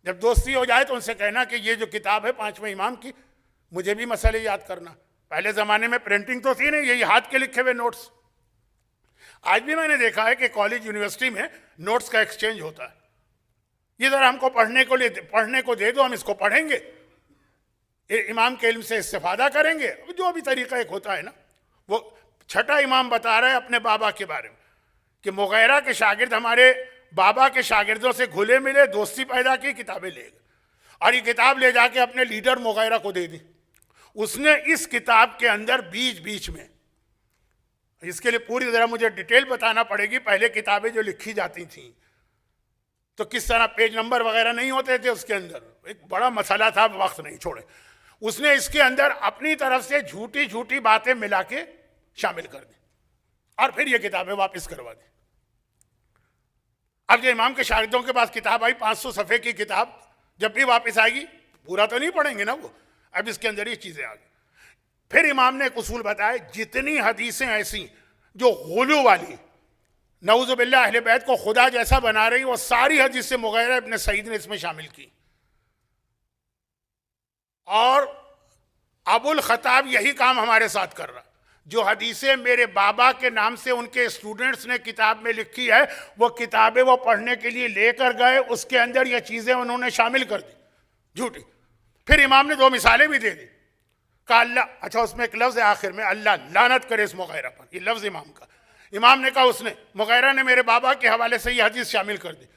जब दोस्ती हो जाए तो उनसे कहना कि ये जो किताब है 5वें इमाम की, मुझे भी मसले याद करना। पहले ज़माने में प्रिंटिंग तो थी नहीं, यही हाथ के लिखे हुए नोट्स। आज भी मैंने देखा है कि कॉलेज यूनिवर्सिटी में नोट्स का एक्सचेंज होता है। ये ज़रा हमको पढ़ने को दे दो, हम इसको पढ़ेंगे, इमाम के इल्म से इस्तेफादा करेंगे, जो भी तरीका एक होता है ना। वो छठा इमाम बता रहे हैं अपने बाबा के बारे में कि मुगैरा के शागिर्द हमारे बाबा के शागिर्दों से घुले मिले, दोस्ती पैदा की, किताबें ले गए, और ये किताब ले जाके अपने लीडर मुगैरा को दे दी। उसने इस किताब के अंदर बीच बीच में इसके लिए पूरी तरह मुझे डिटेल बताना पड़ेगी। पहले किताबें जो लिखी जाती थी तो किस तरह पेज नंबर वगैरह नहीं होते थे उसके अंदर, एक बड़ा मसला था, वक्त नहीं छोड़े। उसने इसके अंदर अपनी तरफ से झूठी झूठी बातें मिला के शामिल कर दी और फिर ये किताबें वापस करवा दी। अब जो इमाम के शागिर्दों के पास किताब आई 500 सफ़े की किताब, जब भी वापस आएगी पूरा तो नहीं पढ़ेंगे ना वो, अब इसके अंदर ये चीज़ें आ गई। फिर इमाम ने एक उसूल बताया, जितनी हदीसें ऐसी जो गुलू वाली, नऊज़ बिल्लाह अहले बैत को खुदा जैसा बना रही, वो सारी हदीसें मुगैरा इब्न सईद ने इसमें शामिल की। और अबुल खताब यही काम हमारे साथ कर रहा। जो हदीसें मेरे बाबा के नाम से उनके स्टूडेंट्स ने किताब में लिखी है, वो किताबें वो पढ़ने के लिए लेकर गए, उसके अंदर ये चीज़ें उन्होंने शामिल कर दी झूठी। फिर इमाम ने 2 मिसालें भी दे दी, कहा अल्लाह, अच्छा उसमें एक लफ्ज़ है आखिर में, अल्लाह लानत करे इस मुगैरा पर, ये लफ्ज़ इमाम का। इमाम ने कहा उसने, मुगैरा ने मेरे बाबा के हवाले से ये हदीस शामिल कर दी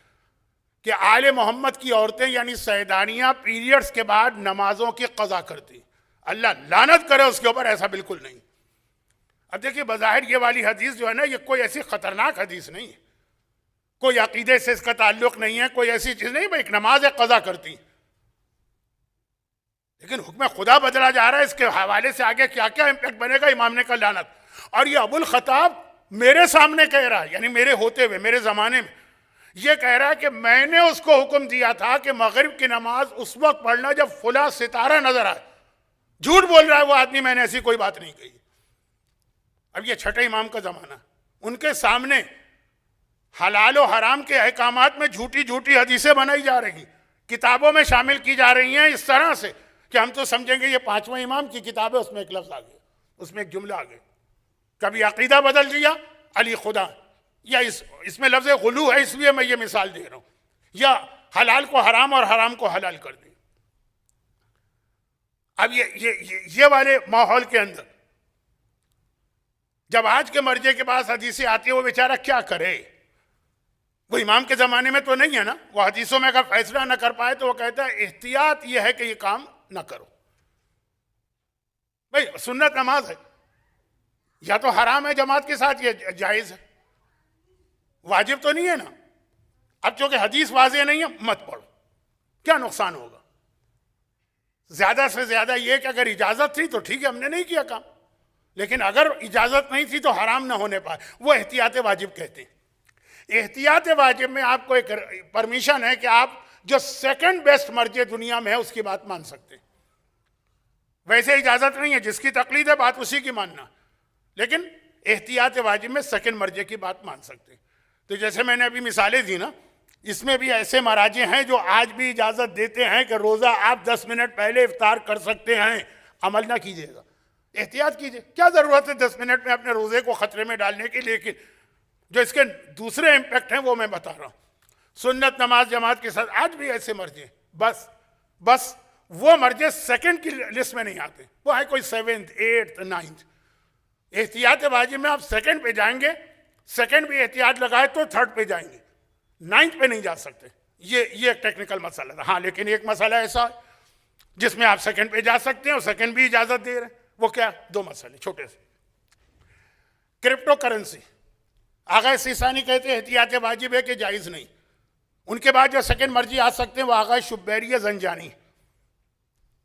कि आले मोहम्मद की औरतें यानी सैदानियाँ पीरियड्स के बाद नमाजों की क़ज़ा करती, अल्लाह लानत करे उसके ऊपर, ऐसा बिल्कुल नहीं। अब देखिए बज़ाहिर ये वाली हदीस जो है ना, ये कोई ऐसी ख़तरनाक हदीस नहीं है, कोई अकीदे से इसका ताल्लुक़ नहीं है, कोई ऐसी चीज़ नहीं, भाई एक नमाज है क़ज़ा करती, लेकिन हुक्म खुदा बदला जा रहा है। इसके हवाले से आगे क्या क्या इम्पैक्ट बनेगा, इमाम ने कहा लानत। और ये अबुल खताब मेरे सामने कह रहा है, यानी मेरे होते हुए, मेरे ज़माने में ये कह रहा है कि मैंने उसको हुक्म दिया था कि मगरिब की नमाज उस वक्त पढ़ना जब फुला सितारा नजर आए। झूठ बोल रहा है वो आदमी, मैंने ऐसी कोई बात नहीं कही। अब ये छठे इमाम का ज़माना, उनके सामने हलाल और हराम के अहकामात में झूठी झूठी हदीसें बनाई जा रही, किताबों में शामिल की जा रही हैं इस तरह से कि हम तो समझेंगे ये 5वें इमाम की किताब है, उसमें एक लफ्ज़ आ गया, उसमें एक जुमला आ गया, कभी अकीदा बदल दिया अली खुदा, या इसमें लफ्ज़ गुलू है इसलिए मैं ये मिसाल दे रहा हूँ, या हलाल को हराम और हराम को हलाल कर दिया। अब ये वाले माहौल के अंदर जब आज के मर्जे के पास हदीसें आती है, वो बेचारा क्या करे? वो इमाम के ज़माने में तो नहीं है ना, वो हदीसों में अगर फैसला न कर पाए तो वो कहता है एहतियात ये है कि ये काम न करो। भाई सुन्नत नमाज है, या तो हराम है जमात के साथ, ये जायज़ है, वाजिब तो नहीं है ना। अब चूंकि हदीस वाज़ेह नहीं है, मत पढ़ो, क्या नुकसान होगा? ज़्यादा से ज़्यादा ये कि अगर इजाज़त थी तो ठीक है, हमने नहीं किया काम, लेकिन अगर इजाज़त नहीं थी तो हराम ना होने पाए, वो एहतियात वाजिब कहते हैं। एहतियात वाजिब में आपको एक परमिशन है कि आप जो सेकंड बेस्ट मर्जे दुनिया में है उसकी बात मान सकते हैं। वैसे इजाज़त नहीं है, जिसकी तकलीद है बात उसी की मानना, लेकिन एहतियात वाजिब में सेकंड मर्जे की बात मान सकते हैं। तो जैसे मैंने अभी मिसालें दी ना, इसमें भी ऐसे मराजे हैं जो आज भी इजाज़त देते हैं कि रोज़ा आप 10 मिनट पहले इफ्तार कर सकते हैं, अमल ना कीजिएगा, एहतियात कीजिए। क्या ज़रूरत है 10 मिनट में अपने रोज़े को ख़तरे में डालने की? लेकिन जो इसके दूसरे इम्पैक्ट हैं वो मैं बता रहा हूँ। सुन्नत नमाज जमात के साथ आज भी ऐसे मर्जे, बस वो मर्जे सेकंड की लिस्ट में नहीं आते, वो है कोई 7th 8th 9th। एहतियात वाजिब में आप सेकंड पे जाएंगे, सेकंड भी एहतियात लगाए तो थर्ड पे जाएंगे, 9th पे नहीं जा सकते। ये एक टेक्निकल मसला था। हाँ, लेकिन एक मसला ऐसा है जिसमें आप सेकंड पे जा सकते हैं और सेकंड भी इजाज़त दे रहे हैं। वो क्या? 2 मसले छोटे से। क्रिप्टो करेंसी, आगा सीसानी कहते हैं एहतियात वाजिब है कि जायज़ नहीं। उनके बाद जो सेकंड मर्जी आ सकते हैं वो आगा शुबैरी जंजानी,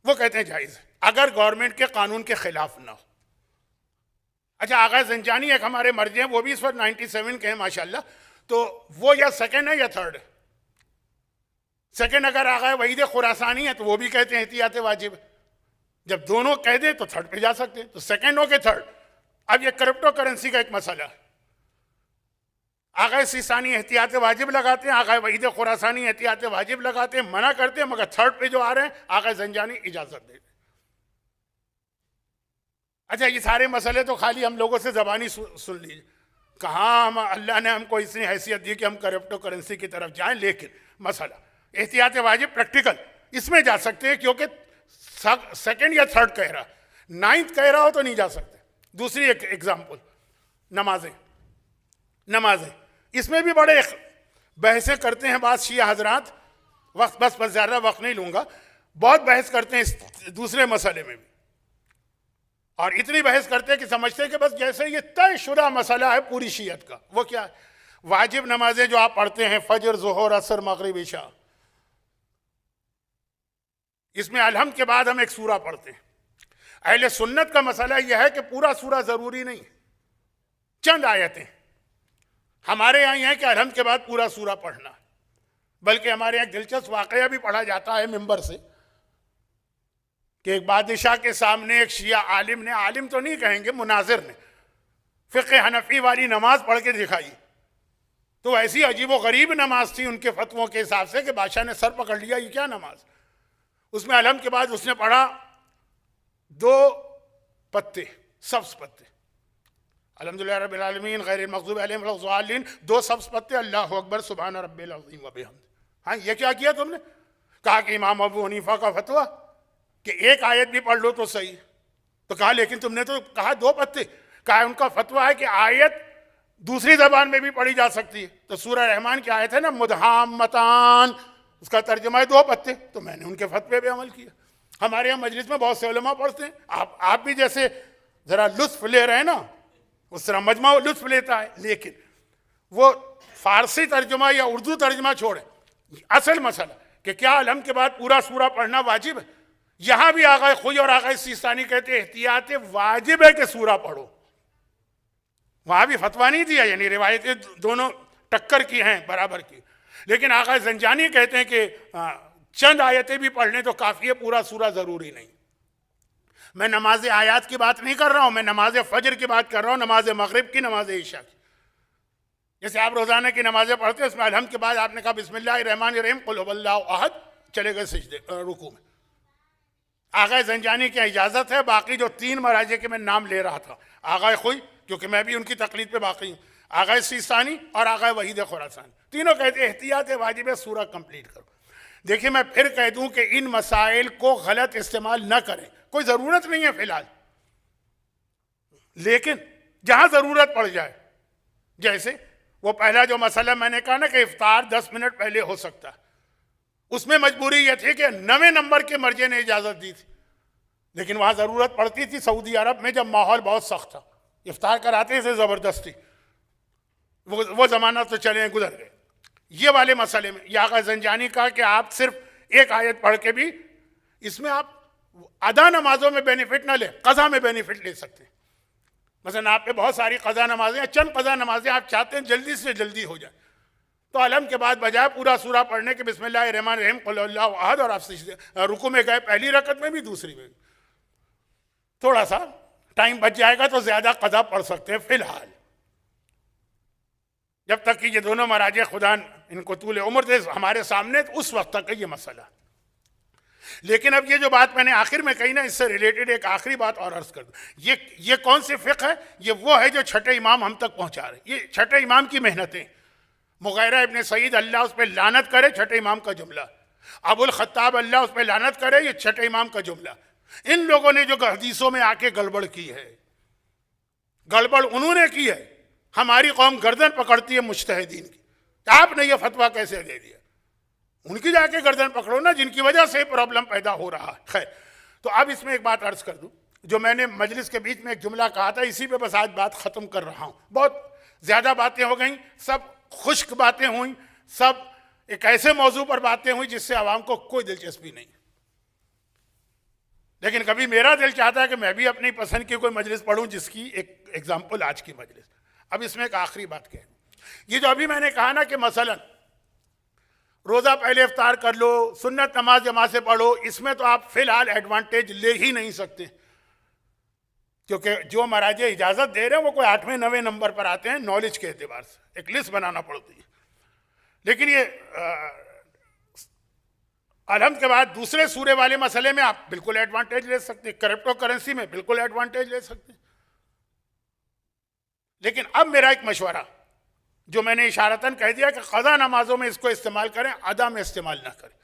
वो कहते हैं जायज़ अगर गवर्नमेंट के कानून के खिलाफ ना हो। अच्छा, आगा जंजानी एक हमारे मर्जी हैं, वो भी इस वक्त 97 के हैं माशाल्लाह, तो वो या सेकंड है या थर्ड है। सेकंड अगर आगा वहीद खुरासानी है तो वो भी कहते हैं एहतियात वाजिब है। जब दोनों कह दे तो थर्ड पे जा सकते हैं, तो सेकंड हो के थर्ड। अब ये क्रिप्टो करेंसी का एक मसला है, आगा सीसानी एहतियात वाजिब लगाते हैं, आगा वहीद खुरासानी एहतियात वाजिब लगाते हैं, मना करते हैं, मगर थर्ड पे जो आ रहे हैं आगा जंजानी इजाज़त देते हैं। अच्छा, ये सारे मसले तो खाली हम लोगों से ज़बानी सुन लीजिए, कहाँ हम अल्लाह ने हमको इतनी हैसियत दी कि हम क्रिप्टो करेंसी की तरफ जाएं। लेकिन मसला एहतियात वाजिब प्रैक्टिकल इसमें जा सकते हैं, क्योंकि सेकंड या थर्ड कह रहा, 9th कह रहा हो तो नहीं जा सकते। दूसरी एक एग्जाम्पल, नमाजें, इसमें भी बड़े बहसें करते हैं बात शिया हजरात, वक्त बस ज़्यादा वक्त नहीं लूँगा, बहुत बहस करते हैं इस दूसरे मसले में भी। और इतनी बहस करते हैं कि समझते हैं कि बस जैसे ये तयशुदा मसला है पूरी शीयत का। वो क्या है? वाजिब नमाजें जो आप पढ़ते हैं, फजर, ज़ोहर, असर, मगरिब, इशा, इसमें अलहम्द के बाद हम एक सूरा पढ़ते हैं। अहले सुन्नत का मसला यह है कि पूरा सूरा जरूरी नहीं, चंद आयतें। हमारे यहाँ यह है कि अलहम्द के बाद पूरा सूरा पढ़ना, बल्कि हमारे यहाँ दिलचस्प वाकया भी पढ़ा जाता है मिंबर से कि एक बादशाह के सामने एक शिया आलिम ने, आलिम तो नहीं कहेंगे, मुनाजिर ने फ़िक़्ह हनफी वाली नमाज पढ़ के दिखाई। तो ऐसी अजीब गरीब नमाज थी उनके फतवों के हिसाब से कि बादशाह ने सर पकड़ लिया, ये क्या नमाज। उसमें अलहम्द के बाद उसने पढ़ा 2 पत्ते, सब्ज पत्ते, अल्हम्दुलिल्लाह रब्बिल आलमीन गैरिल मग़ज़ूबि अलैहिम वलद्दाल्लीन, 2 सब्ज पत्ते, अल्लाहु अकबर सुब्हान रब्बिल अज़ीम व बिहम्द। हाँ, ये क्या किया तुमने? कहा कि इमाम अबू हनीफा का फतवा कि एक आयत भी पढ़ लो तो सही। तो कहा लेकिन तुमने तो कहा 2 पत्ते। कहा उनका फतवा है कि आयत दूसरी जबान में भी पढ़ी जा सकती है। तो सूरह रहमान की आयत है ना, मुदहाम्मतान, उसका तर्जुमा है 2 पत्ते। तो मैंने उनके फतवे पे अमल किया। हमारे यहाँ मजलिस में बहुत से उलमा पढ़ते हैं, आप भी जैसे जरा लुत्फ ले रहे हैं ना, उस तरह मजमा लुत्फ लेता है, लेकिन वो फारसी तर्जुमा या उर्दू तर्जुमा छोड़े। असल मसला कि क्या अलहम्द के बाद पूरा सूरा पढ़ना वाजिब है? यहां भी आगा खुई और आगा सिस्तानी कहते हैं एहतियात वाजिब है कि सूरा पढ़ो। वहां भी फतवा नहीं दिया, यानी रिवायतें दोनों टक्कर की हैं, बराबर की। लेकिन आगा जंजानी कहते हैं कि चंद आयतें भी पढ़ने तो काफ़ी है, पूरा सूरा ज़रूरी नहीं। मैं नमाज आयात की बात नहीं कर रहा हूं, मैं नमाज फजर की बात कर रहा हूं, नमाज मगरिब की, नमाज इशा की। जैसे आप रोज़ाना की नमाजें पढ़ते हैं, उसमें अलहम्द के बाद आपने कहा बिस्मिल्लाहिर्रहमानिर्रहीम कुल हुवल्लाहु अहद, चले गए सिजदे रुकू में। आगा जंजानी की इजाज़त है। बाकी जो 3 मराजे के मैं नाम ले रहा था, आगा खुई, क्योंकि मैं भी उनकी तकलीद पे बाकी हूँ, आगा सीसानी और आगा वहीद खुरासानी, तीनों कहते हैं एहतियात वाजिब है, सूरा कंप्लीट करो। देखिए, मैं फिर कह दूं कि इन मसाइल को गलत इस्तेमाल न करें, कोई ज़रूरत नहीं है फिलहाल, लेकिन जहां ज़रूरत पड़ जाए, जैसे वो पहला जो मसला मैंने कहा ना कि इफ्तार 10 मिनट पहले हो सकता है, उसमें मजबूरी यह थी कि 9वें नंबर के मर्जे ने इजाज़त दी थी, लेकिन वहां ज़रूरत पड़ती थी। सऊदी अरब में जब माहौल बहुत सख्त था, इफ्तार कराते थे ज़बरदस्ती, वो ज़माना तो चले गुजर गए। ये वाले मसले में या आगा जंजानी कहा कि आप सिर्फ एक आयत पढ़ के भी इसमें आप अदा नमाजों में बेनिफिट ना ले, कज़ा में बेनिफिट ले सकते हैं। मसलन आप पे बहुत सारी कज़ा नमाजें, चंद कज़ा नमाजें आप चाहते हैं जल्दी से जल्दी हो जाए, तो अलहम्द के बाद बजाय पूरा सूरा पढ़ने के बिस्मिल्लाहिर्रहमानिर्रहीम कुल हुवल्लाहु अहद और आप रुकू में गए, पहली रकत में भी दूसरी में, थोड़ा सा टाइम बच जाएगा तो ज्यादा कज़ा पढ़ सकते हैं फिलहाल, जब तक कि ये दोनों मराजे खुदा इनको तूल उम्र दे हमारे सामने, तो उस वक्त तक है ये मसला। लेकिन अब ये जो बात मैंने आखिर में कही ना, इससे रिलेटेड एक आखिरी बात और अर्ज कर दूं। ये कौन सी फ़िक़्ह है? ये वो है जो छठे इमाम हम तक पहुंचा रहे। ये छठे इमाम की मेहनतें, मुग़ीरा इब्न सईद अल्लाह उस पर लानत करे, छठे इमाम का जुमला, अबुल खत्ताब अल्लाह उस पर लानत करे, ये छठे इमाम का जुमला। इन लोगों ने जो हदीसों में आके गड़बड़ की है, गड़बड़ उन्होंने की है। हमारी कौम गर्दन पकड़ती है मुज्तहिदीन की, आपने ये फतवा कैसे दे दिया? उनकी जाके गर्दन पकड़ो ना, जिनकी वजह से प्रॉब्लम पैदा हो रहा है। खैर, तो अब इसमें एक बात अर्ज कर दूं, जो मैंने मजलिस के बीच में एक जुमला कहा था, इसी पे बस आज बात खत्म कर रहा हूं। बहुत ज्यादा बातें हो गई, सब खुश्क बातें हुई, सब एक ऐसे मौजू पर बातें हुई जिससे आवाम को कोई दिलचस्पी नहीं। लेकिन कभी मेरा दिल चाहता है कि मैं भी अपनी पसंद की कोई मजलिस पढ़ूं, जिसकी एक एग्जाम्पल आज की मजलिस। अब इसमें एक आखिरी बात कह, ये जो अभी मैंने कहा ना कि मसलन रोज़ा पहले इफ्तार कर लो, सुन्नत नमाज जमा से पढ़ो, इसमें तो आप फिलहाल एडवांटेज ले ही नहीं सकते, क्योंकि जो मराजे इजाज़त दे रहे हैं वो कोई 8वें 9वें नंबर पर आते हैं नॉलेज के एतबार से, एक लिस्ट बनाना पड़ती है। लेकिन ये अलहम्द के बाद दूसरे सूरे वाले मसले में आप बिल्कुल एडवांटेज ले सकते हैं, क्रिप्टो करेंसी में बिल्कुल एडवांटेज ले सकते हैं। लेकिन अब मेरा एक मशवरा, जो मैंने इशारतन कह दिया कि क़ज़ा नमाजों में इसको इस्तेमाल करें, अदा में इस्तेमाल ना करें।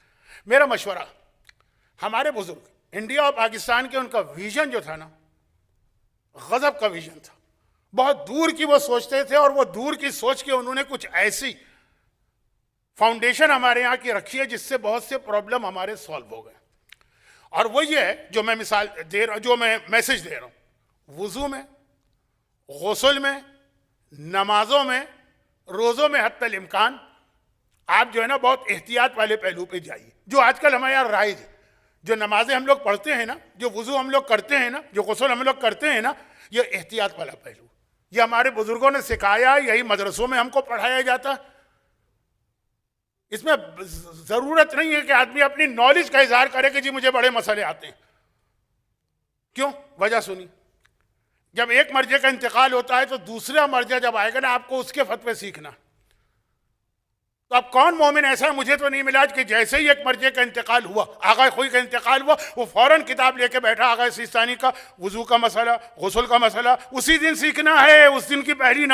मेरा मशवरा, हमारे बुजुर्ग इंडिया और पाकिस्तान के, उनका विजन जो था ना, गज़ब का विजन था, बहुत दूर की वो सोचते थे, और वो दूर की सोच के उन्होंने कुछ ऐसी फाउंडेशन हमारे यहाँ की रखी है जिससे बहुत से प्रॉब्लम हमारे सॉल्व हो गए। और वो ये है जो मैं मिसाल दे रहा हूँ, जो मैं मैसेज दे रहा हूँ, वुज़ू में, गुस्ल में, नमाजों में, रोज़ों में हत्तल इम्कान आप जो है ना बहुत एहतियात वाले पहलू पे जाइए, जो आजकल हमारे यहाँ राइज है। जो नमाजें हम लोग पढ़ते हैं ना, जो वुज़ू हम लोग करते हैं ना, जो गुस्ल हम लोग करते हैं ना, ये एहतियात वाला पहलू, ये हमारे बुजुर्गों ने सिखाया, यही मदरसों में हमको पढ़ाया जाता। इसमें ज़रूरत नहीं है कि आदमी अपनी नॉलेज का इजहार करे कि जी मुझे बड़े मसले आते हैं। क्यों? वजह सुनी। जब एक मर्जे का इंतकाल होता है तो दूसरा मर्जा जब आएगा ना, आपको उसके फतवे सीखना। तो अब कौन मोमिन ऐसा है, मुझे तो नहीं मिला कि जैसे ही एक मर्जे का इंतकाल हुआ, आगा खुई का इंतकाल हुआ, वो फौरन किताब लेके बैठा, आगा सिस्तानी का वुज़ू का मसला, गुस्ल का मसला उसी दिन सीखना है। उस दिन की पहली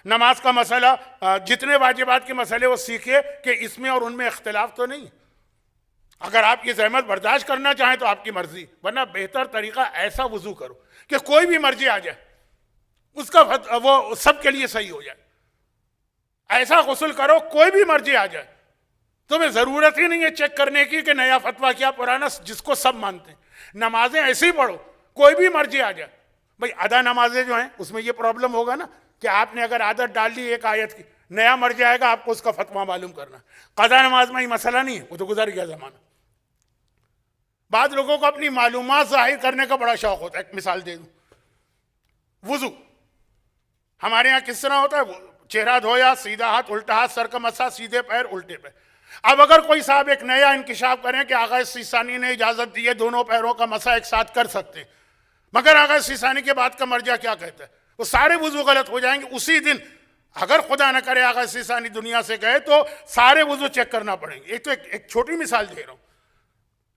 नमाज का मसला, जितने वाजिबात के मसले वो सीखे कि इसमें और उनमें इख्तिलाफ तो नहीं। अगर आप ये जहमत बर्दाश्त करना चाहें तो आपकी मर्जी, वरना बेहतर तरीका ऐसा वुज़ू करो कि कोई भी मर्जी आ जाए उसका वो सबके लिए सही हो जाए। ऐसा गुस्ल करो कोई भी मर्जी आ जाए, तुम्हें जरूरत ही नहीं है चेक करने की कि नया फतवा क्या पुराना, जिसको सब मानते हैं। नमाजें ऐसे ही पढ़ो, कोई भी मर्जी आ जाए। भाई अदा नमाजें जो हैं उसमें ये प्रॉब्लम होगा ना कि आपने अगर आदत डाल ली एक आयत की, नया मर्जी आएगा, आपको उसका फतवा मालूम करना। कदा नमाज में ही मसला नहीं है, वो तो गुजर गया जमाना। बाद लोगों को अपनी मालूमात जाहिर करने का बड़ा शौक होता है। एक मिसाल दे दूं, वुजू हमारे यहाँ किस तरह होता है, चेहरा धोया, सीधा हाथ, उल्टा हाथ, सर का मसा, सीधे पैर, उल्टे पैर। अब अगर कोई साहब एक नया इंकिशाफ करें कि आगा सीसानी ने इजाजत दी है दोनों पैरों का मसा एक साथ कर सकते हैं, मगर आगा सीसानी के बाद का मर्जा क्या कहता है, वो सारे वुजू गलत हो जाएंगे उसी दिन। अगर खुदा न करे आगा सीसानी दुनिया से गए तो सारे वुजू चेक करना पड़ेंगे। एक तो एक छोटी मिसाल दे रहा हूं,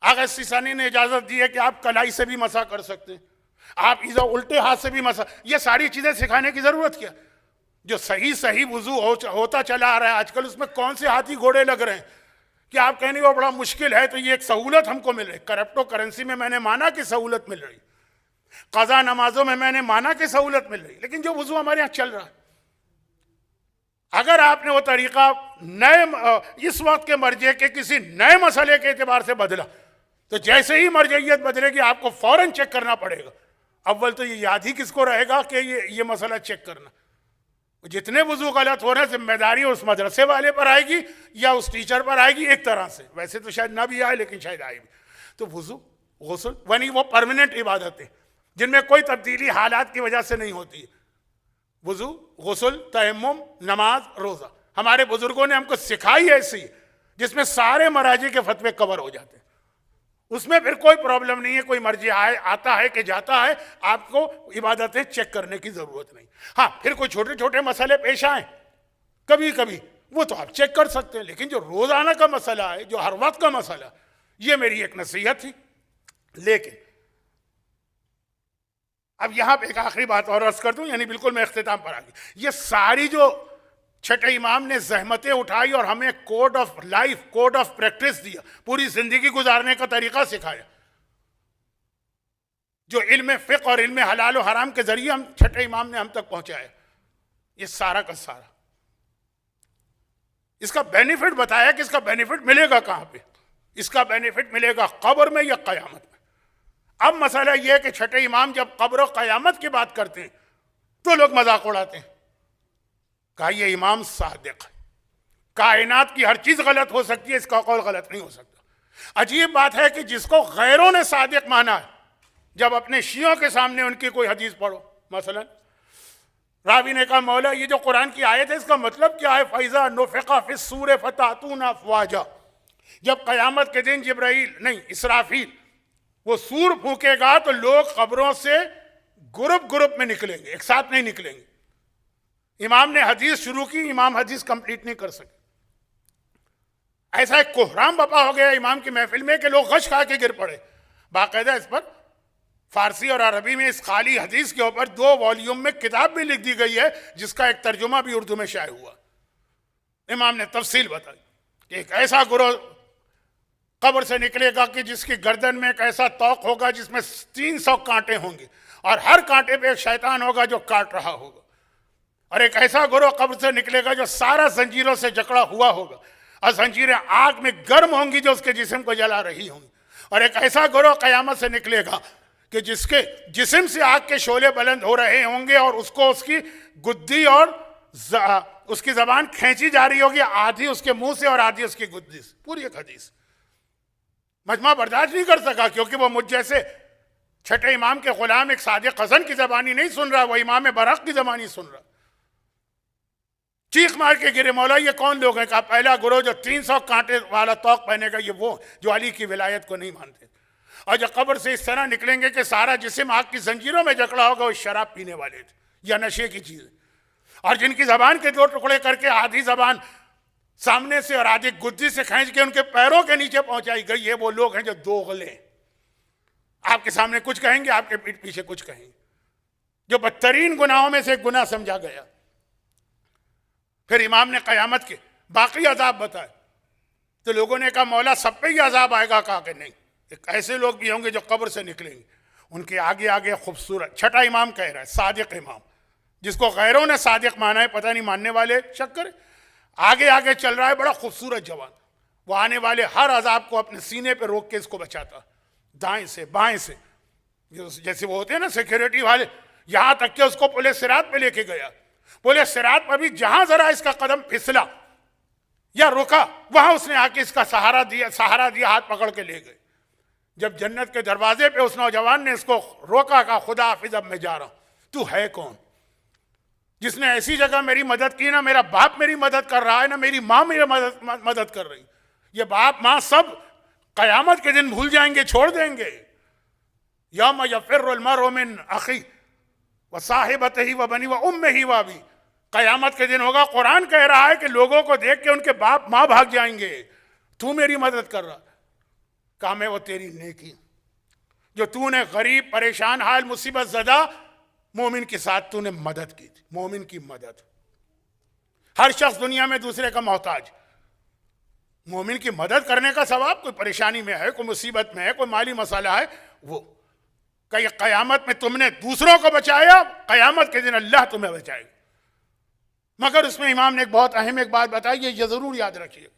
आगा सीसानी ने इजाजत दी है कि आप कलाई से भी मसा कर सकते हैं, आप इधर उल्टे हाथ से भी मसा। ये सारी चीजें सिखाने की जरूरत क्या? जो सही वुजू होता चला आ रहा है आजकल, उसमें कौन से हाथी घोड़े लग रहे हैं कि आप कहने वो बड़ा मुश्किल है। तो ये एक सहूलत हमको मिल रही, करप्टो करेंसी में मैंने माना कि सहूलत मिल रही, कज़ा नमाजों में मैंने माना कि सहूलत मिल रही, लेकिन जो वुजू हमारे यहाँ चल रहा है, अगर आपने वो तरीका नए इस वक्त के मर्जे के किसी नए मसले के एतबार से बदला तो जैसे ही मर्जियत बदलेगी आपको फौरन चेक करना पड़ेगा। अव्वल तो ये याद ही किसको रहेगा कि ये मसला चेक करना। जितने वुजू गलत हो रहे हैं जिम्मेदारी उस मदरसे वाले पर आएगी या उस टीचर पर आएगी एक तरह से, वैसे तो शायद ना भी आए लेकिन शायद आएगी। तो वुजू गुस्ल वनी वो परमानेंट इबादतें जिनमें कोई तब्दीली हालात की वजह से नहीं होती है। वुजू, गुस्ल, तयम्मुम, नमाज, रोजा हमारे बुजुर्गों ने हमको सिखाई ऐसी जिसमें सारे मराजी के फतवे कवर हो जाते हैं। उसमें फिर कोई प्रॉब्लम नहीं है, कोई मर्जी आता है कि जाता है, आपको इबादतें चेक करने की जरूरत नहीं। हाँ, फिर कोई छोटे छोटे मसले पेश आए कभी कभी, वो तो आप चेक कर सकते हैं, लेकिन जो रोजाना का मसला है, जो हर वक्त का मसला, ये मेरी एक नसीहत थी। लेकिन अब यहां पे एक आखिरी बात और अर्ज कर दूं, यानी बिल्कुल मैं इख्तिताम पर आ गई। ये सारी जो छठे इमाम ने जहमतें उठाई और हमें code of life, code of practice दिया, पूरी जिंदगी गुजारने का तरीका सिखाया, जो इल्म फिक़्ह और इल्म हलाल और हराम के जरिए हम छठे इमाम ने हम तक पहुंचाया, ये सारा का सारा इसका बेनिफिट बताया कि इसका बेनिफिट मिलेगा कहां पे। इसका बेनिफिट मिलेगा कब्र में या कयामत में। अब मसला यह है कि छठे इमाम जब कब्र और कयामत की बात करते हैं तो लोग मजाक उड़ाते हैं, कहा ये इमाम सादिक है, कायनात की हर चीज गलत हो सकती है, इसका कौल गलत नहीं हो सकता। अजीब बात है कि जिसको गैरों ने सादिक माना है, जब अपने शियों के सामने उनकी कोई हदीस पढ़ो, मसलन रावी ने कहा मौला ये जो कुरान की आयत है इसका मतलब क्या है, फैजा नुफ़िक़ा फ़िस्सूर फ़तातूना अफ़वाजा, जब क़यामत के दिन जिब्राईल नहीं इसराफील वो सूर फूकेगा तो लोग कब्रों से ग्रुप ग्रुप में निकलेंगे, एक साथ नहीं निकलेंगे। इमाम ने हदीस शुरू की, इमाम हदीस कंप्लीट नहीं कर सके। ऐसा एक कोहराम बपा हो गया इमाम की महफिल में कि लोग गश खा के गिर पड़े। बाकायदा इस पर फारसी और अरबी में इस खाली हदीस के ऊपर 2 वॉल्यूम में किताब भी लिख दी गई है, जिसका एक तर्जुमा भी उर्दू में शाये हुआ। इमाम ने तफसील बताई कि एक ऐसा गुरो कब्र से निकलेगा कि जिसकी गर्दन में एक ऐसा तौक होगा जिसमें 300 कांटे होंगे और हर कांटे पे एक शैतान होगा जो काट रहा होगा, और एक ऐसा गुरो कब्र से निकलेगा जो सारा जंजीरों से जकड़ा हुआ होगा और जंजीरें आग में गर्म होंगी जो उसके जिस्म को जला रही होंगी, और एक ऐसा गुरो कयामत से निकलेगा कि जिसके जिस्म से आग के शोले बुलंद हो रहे होंगे और उसको उसकी गुद्दी और उसकी जबान खींची जा रही होगी, आधी उसके मुंह से और आधी उसकी गुद्दी से। पूरी एक हदीस। मजमा बर्दाश्त नहीं कर सका क्योंकि वो मुझ जैसे छठे इमाम के गुलाम एक सादिक हसन की जबानी नहीं सुन रहा, वो इमाम बरक की जबानी सुन रहा। चीख मार के गिरे, मौला ये कौन लोग हैं? कहा पहला गुरु जो 300 कांटे वाला तौक पहनेगा, ये वो जो अली की विलायत को नहीं मानते। और जब कब्र से इस तरह निकलेंगे कि सारा जिस्म आग की जंजीरों में जकड़ा होगा, वो शराब पीने वाले थे या नशे की चीज। और जिनकी जबान के 2 टुकड़े करके आधी जबान सामने से और आधी गुद्दी से खींच के उनके पैरों के नीचे पहुंचाई गई, ये वो लोग हैं जो दोगले, आपके सामने कुछ कहेंगे, आपके पीठ पीछे कुछ कहेंगे, जो बदतरीन गुनाहों में से एक गुनाह समझा गया। फिर इमाम ने कयामत के बाकी अजाब बताए तो लोगों ने कहा मौला सब पे ही अजाब आएगा? कहा कि नहीं, एक ऐसे लोग भी होंगे जो कब्र से निकलेंगे, उनके आगे आगे खूबसूरत। छठा इमाम कह रहा है सादिक इमाम, जिसको गैरों ने सादिक माना है, पता नहीं मानने वाले शक करें। आगे आगे चल रहा है, बड़ा खूबसूरत जवान, वो आने वाले हर अजाब को अपने सीने पे रोक के इसको बचाता, दाएं से बाएं से, जैसे वो होते हैं ना सिक्योरिटी वाले। यहां तक कि उसको पुलिस सिरात पे लेके गया, पुलिस सिरात पर भी जहां जरा इसका कदम फिसला या रुका, वहां उसने आके इसका सहारा दिया, हाथ पकड़ के ले गए। जब जन्नत के दरवाजे पे उस नौजवान ने इसको रोका, कहा खुदा हाफिज अब मैं जा रहा हूं, तू है कौन जिसने ऐसी जगह मेरी मदद की? ना मेरा बाप मेरी मदद कर रहा है, ना मेरी माँ मेरी मदद कर रही। ये बाप माँ सब कयामत के दिन भूल जाएंगे, छोड़ देंगे। यौम यफ़िर्रुल मर्उ मिन अखी व साहिबतिही व बनी व उम्मिही व अबी। कयामत के दिन होगा, कुरान कह रहा है कि लोगों को देख के उनके बाप माँ भाग जाएंगे, तू मेरी मदद कर रहा। काम है वो तेरी नेकी जो तूने गरीब परेशान हाल मुसीबत ज़दा मोमिन के साथ तूने मदद की थी। मोमिन की मदद, हर शख्स दुनिया में दूसरे का मोहताज, मोमिन की मदद करने का सवाब, कोई परेशानी में है, कोई मुसीबत में है, कोई माली मसाला है, वो कई कयामत में तुमने दूसरों को बचाया, कयामत के दिन अल्लाह तुम्हें बचाएगा। मगर उसमें इमाम ने एक बहुत अहम एक बात बताई, ये जरूर याद रखिए।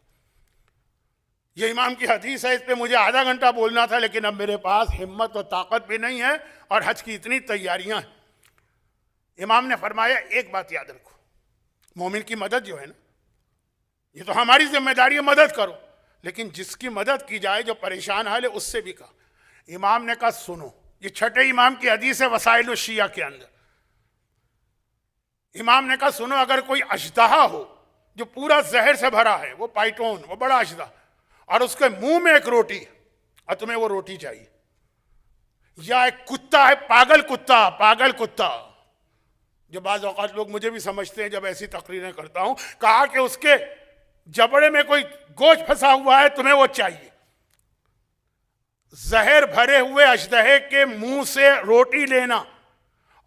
ये इमाम की हदीस है, इस पे मुझे आधा घंटा बोलना था, लेकिन अब मेरे पास हिम्मत और ताकत भी नहीं है और हज की इतनी तैयारियां हैं। इमाम ने फरमाया एक बात याद रखो, मोमिन की मदद जो है ना, ये तो हमारी जिम्मेदारी है, मदद करो, लेकिन जिसकी मदद की जाए जो परेशान हाल है, उससे भी कहा। इमाम ने कहा सुनो, ये छठे इमाम की हदीस है वसाइल शिया के अंदर। इमाम ने कहा सुनो, अगर कोई अजदहा हो जो पूरा जहर से भरा है, वो पाइटोन, वो बड़ा अजदा, और उसके मुंह में एक रोटी और तुम्हें वो रोटी चाहिए, या एक कुत्ता है, पागल कुत्ता, जो बाज़ औक़ात लोग मुझे भी समझते हैं जब ऐसी तकरीरें करता हूं, कहा कि उसके जबड़े में कोई गोश्त फंसा हुआ है, तुम्हें वो चाहिए। जहर भरे हुए अजदहे के मुंह से रोटी लेना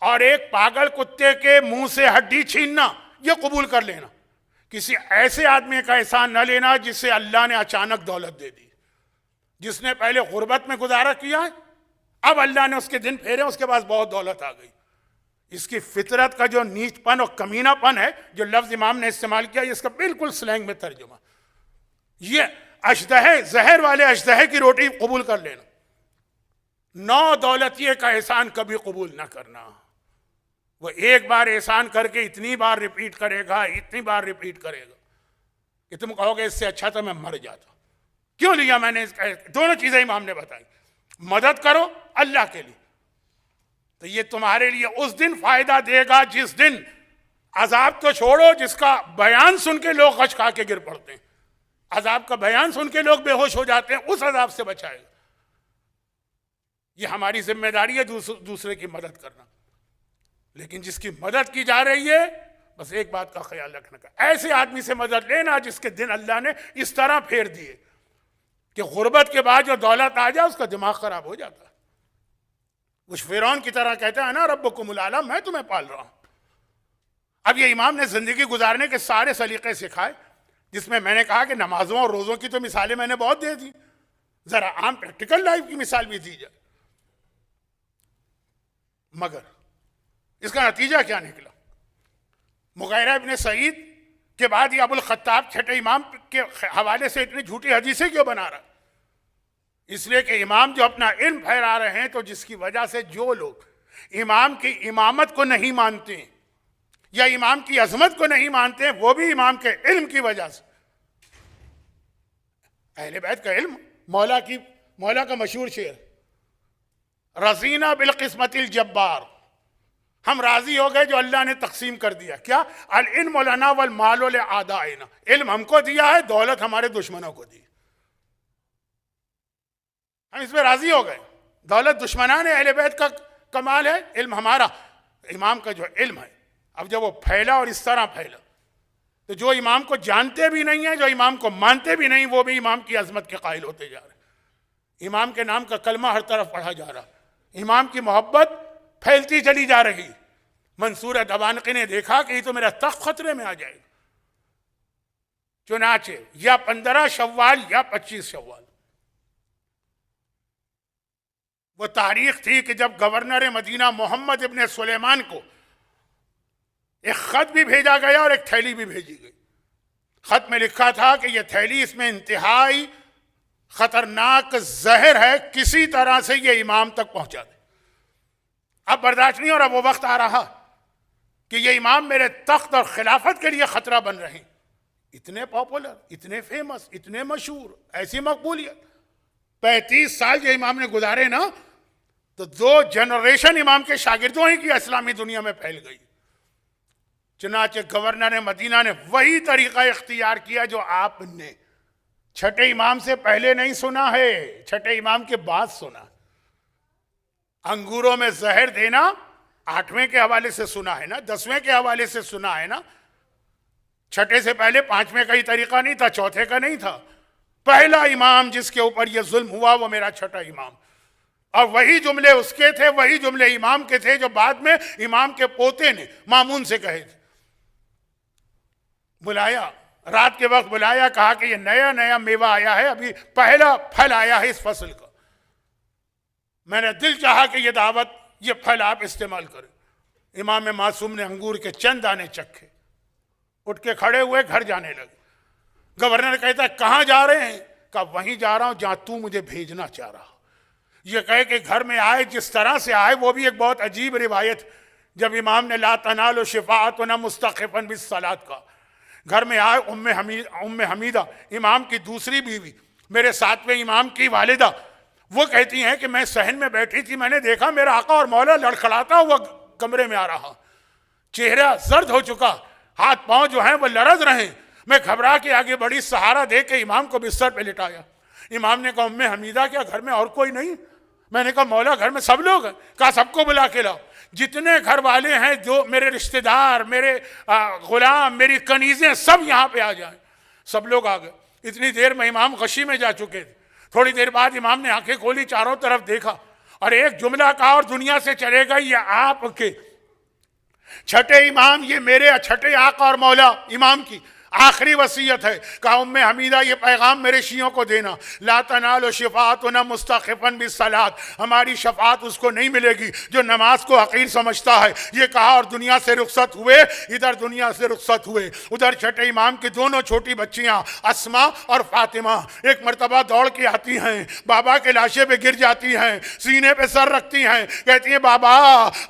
और एक पागल कुत्ते के मुंह से हड्डी छीनना, ये कबूल कर लेना। किसी ऐसे आदमी का एहसान न लेना जिसे अल्लाह ने अचानक दौलत दे दी, जिसने पहले गुर्बत में गुजारा किया है, अब अल्लाह ने उसके दिन फेरे, उसके पास बहुत दौलत आ गई। इसकी फितरत का जो नीचपन और कमीनापन है, जो लफ्ज इमाम ने इस्तेमाल किया, इसका बिल्कुल स्लैंग में तर्जुमा, ये अजदहे, जहर वाले अजदहे की रोटी कबूल कर लेना। नौ दौलतिये का एहसान कभी कबूल ना करना। वो एक बार एहसान करके इतनी बार रिपीट करेगा कि तुम कहोगे इससे अच्छा तो मैं मर जाता। क्यों लिया मैंने? दोनों चीजें इमाम ने बताई, मदद करो अल्लाह के लिए, तो ये तुम्हारे लिए उस दिन फायदा देगा जिस दिन अजाब तो छोड़ो, जिसका बयान सुन के लोग गश खा के गिर पड़ते हैं, अजाब का बयान सुन के लोग बेहोश हो जाते हैं, उस अजाब से बचाएगा। ये हमारी जिम्मेदारी है दूसरे की मदद करना। लेकिन जिसकी मदद की जा रही है, बस एक बात का ख्याल रखने का, ऐसे आदमी से मदद लेना जिसके दिन अल्लाह ने इस तरह फेर दिए कि गुर्बत के बाद जो दौलत आ जाए उसका दिमाग खराब हो जाता है। उस फिरौन की तरह कहता है ना रब्बुकुमुल आला, मैं तुम्हें पाल रहा हूं। अब ये इमाम ने जिंदगी गुजारने के सारे सलीके सिखाए, जिसमें मैंने कहा कि नमाजों और रोजों की तो मिसालें मैंने बहुत दे दी, जरा आम प्रैक्टिकल लाइफ की मिसाल भी दी जाए। मगर इसका नतीजा क्या निकला? मुगैरा इब्न सईद के बाद ये अबुल खत्ताब छठे इमाम के हवाले से इतनी झूठी हदीसें क्यों बना रहा? इसलिए कि इमाम जो अपना इल्म फैला रहे हैं, तो जिसकी वजह से जो लोग इमाम की इमामत को नहीं मानते या इमाम की अजमत को नहीं मानते, वो भी इमाम के इल्म की वजह से। अहले बैत का इल्म, मौला का मशहूर शेर, रजीना बिल किस्मतिल जब्बार, हम राजी हो गए जो अल्लाह ने तकसीम कर दिया। क्या? अल इल्म लना वल माल ले आदाइना, इल्म हमको दिया है, दौलत हमारे दुश्मनों को दी, हम इसमें राजी हो गए। दौलत दुश्मनान अहले बैत का कमाल है, इल्म हमारा, इमाम का जो इल्म है, अब जब वो फैला और इस तरह फैला, तो जो इमाम को जानते भी नहीं है, जो इमाम को मानते भी नहीं, वो भी इमाम की अजमत के कायल होते जा रहे। इमाम के नाम का कलमा हर तरफ पढ़ा जा रहा, इमाम की मोहब्बत फैलती चली जा रही। मंसूर दबानकी ने देखा कि ये तो मेरा तख्त खतरे में आ जाएगा। चुनाचे या 15 शव्वाल या 25 शव्वाल वो तारीख थी कि जब गवर्नर मदीना मोहम्मद इब्ने सुलेमान को एक खत भी भेजा गया और एक थैली भी भेजी गई। खत में लिखा था कि यह थैली, इसमें इंतहाई खतरनाक जहर है, किसी तरह से यह इमाम तक पहुंचा दे। अब बर्दाश्त नहीं, और अब वो वक्त आ रहा कि ये इमाम मेरे तख्त और खिलाफत के लिए खतरा बन रहे हैं। इतने पॉपुलर, इतने फेमस, इतने मशहूर, ऐसी मकबूलियत, 35 साल जो इमाम ने गुजारे ना, तो 2 जनरेशन इमाम के शागिर्दों ही की इस्लामी दुनिया में फैल गई। चुनाचे गवर्नर मदीना ने वही तरीका इख्तियार किया जो आपने छठे इमाम से पहले नहीं सुना है, छठे इमाम के बाद सुना। अंगूरों में जहर देना 8वें के हवाले से सुना है ना, 10वें के हवाले से सुना है ना। छठे से पहले 5वें का ही तरीका नहीं था, चौथे का नहीं था। पहला इमाम जिसके ऊपर यह जुल्म हुआ वो मेरा छठा इमाम, और वही जुमले उसके थे, वही जुमले इमाम के थे जो बाद में इमाम के पोते ने मामून से कहे थे। बुलाया, रात के वक्त बुलाया, कहा कि ये नया नया मेवा आया है, अभी पहला फल आया है इस फसल का, मैंने दिल चाहा कि ये दावत, ये फल आप इस्तेमाल करें। इमाम मासूम ने अंगूर के चंद दाने चखे, उठ के खड़े हुए, घर जाने लगे। गवर्नर कहता है कहाँ जा रहे हैं? कहा वहीं जा रहा हूं जहां तू मुझे भेजना चाह रहा। ये कहे कि घर में आए जिस तरह से आए, वो भी एक बहुत अजीब रिवायत। जब इमाम ने ला तनालो शिफाअत न मुस्तखिफन बिस्सलात का, घर में आए उम्मे हमीदा, इमाम की दूसरी बीवी, मेरे 7वें इमाम की वालिदा, वो कहती हैं कि मैं सहन में बैठी थी, मैंने देखा मेरा आका और मौला लड़खड़ाता हुआ कमरे में आ रहा, चेहरा जर्द हो चुका, हाथ पांव जो हैं वो लरज रहे। मैं घबरा के आगे बड़ी, सहारा दे के इमाम को बिस्तर पे लिटाया। इमाम ने कहा उम्मे हमीदा क्या घर में और कोई नहीं? मैंने कहा मौला घर में सब लोग हैं। कहा सबको बुला के लाओ, जितने घर वाले हैं, जो मेरे रिश्तेदार, मेरे गुलाम, मेरी कनीजें, सब यहाँ पे आ जाएं। सब लोग आ गए। इतनी देर में इमाम गशी में जा चुके थे। थोड़ी देर बाद इमाम ने आंखें खोली, चारों तरफ देखा और एक जुमला कहा और दुनिया से चले गए, ये आपके छठे इमाम, ये मेरे छठे आका और मौला इमाम की आखिरी वसीयत है। कहा उम्मे हमीदा ये पैगाम मेरे शियों को देना, ला तनालो शिफाअत न मुस्तखिफन बिस्सलात, हमारी शफात उसको नहीं मिलेगी जो नमाज को हकीर समझता है। ये कहा और दुनिया से रुखसत हुए। इधर दुनिया से रुखसत हुए, उधर छठे इमाम की दोनों छोटी बच्चियां अस्मा और फातिमा एक मरतबा दौड़ के आती हैं, बाबा के लाशे पे गिर जाती हैं, सीने पे सर रखती हैं, कहती हैं बाबा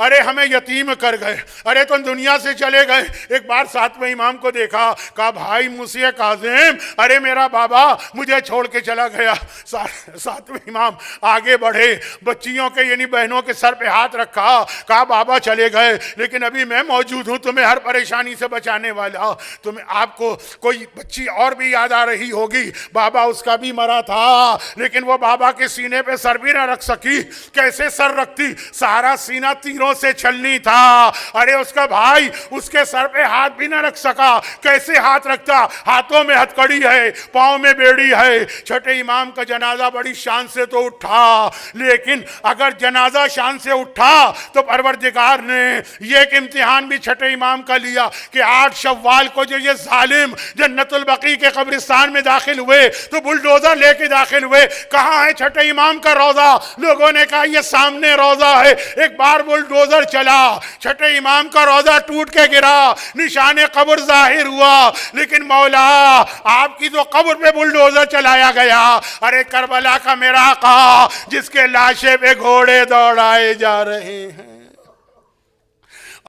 अरे हमें यतीम कर गए, अरे तुम दुनिया से चले गए। एक बार 7वें इमाम को देखा, कहा भाई मुसीह काजिम, अरे मेरा बाबा मुझे छोड़ के चला गया। 7वें इमाम आगे बढ़े, बच्चियों के यानी बहनों के सर पे हाथ रखा, कहा बाबा चले गए लेकिन अभी मैं मौजूद हूं, तुम्हें हर परेशानी से बचाने वाला। तुम्हें आपको कोई बच्ची और भी याद आ रही होगी, बाबा उसका भी मरा था लेकिन वो बाबा के सीने पे सर भी ना रख सकी। कैसे सर रखती? सारा सीना तीरों से छलनी था। अरे उसका भाई उसके सर पे हाथ भी ना रख सका, कैसे हाथ रखता? हाथों में हथकड़ी है, पांव में बेड़ी है। छठे इमाम का जनाजा बड़ी शान से तो उठा, लेकिन अगर जनाजा शान से उठा तो परवरदिगार ने ये एक इम्तिहान भी छठे इमाम का लिया कि 8 शव्वाल को जो ये जालिम जन्नतुल बकी के कब्रिस्तान में दाखिल हुए तो बुलडोजर लेके दाखिल हुए। कहां है छठे इमाम का रोजा? लोगों ने कहा ये सामने रोजा है। एक बार बुलडोजर चला, छठे इमाम का रोजा टूट के गिरा, निशाने कब्र जाहिर हुआ, लेकिन मौला आपकी तो कब्र पे बुलडोजर चलाया गया। अरे करबला का मेरा आका जिसके लाशे पे घोड़े दौड़ाए जा रहे हैं,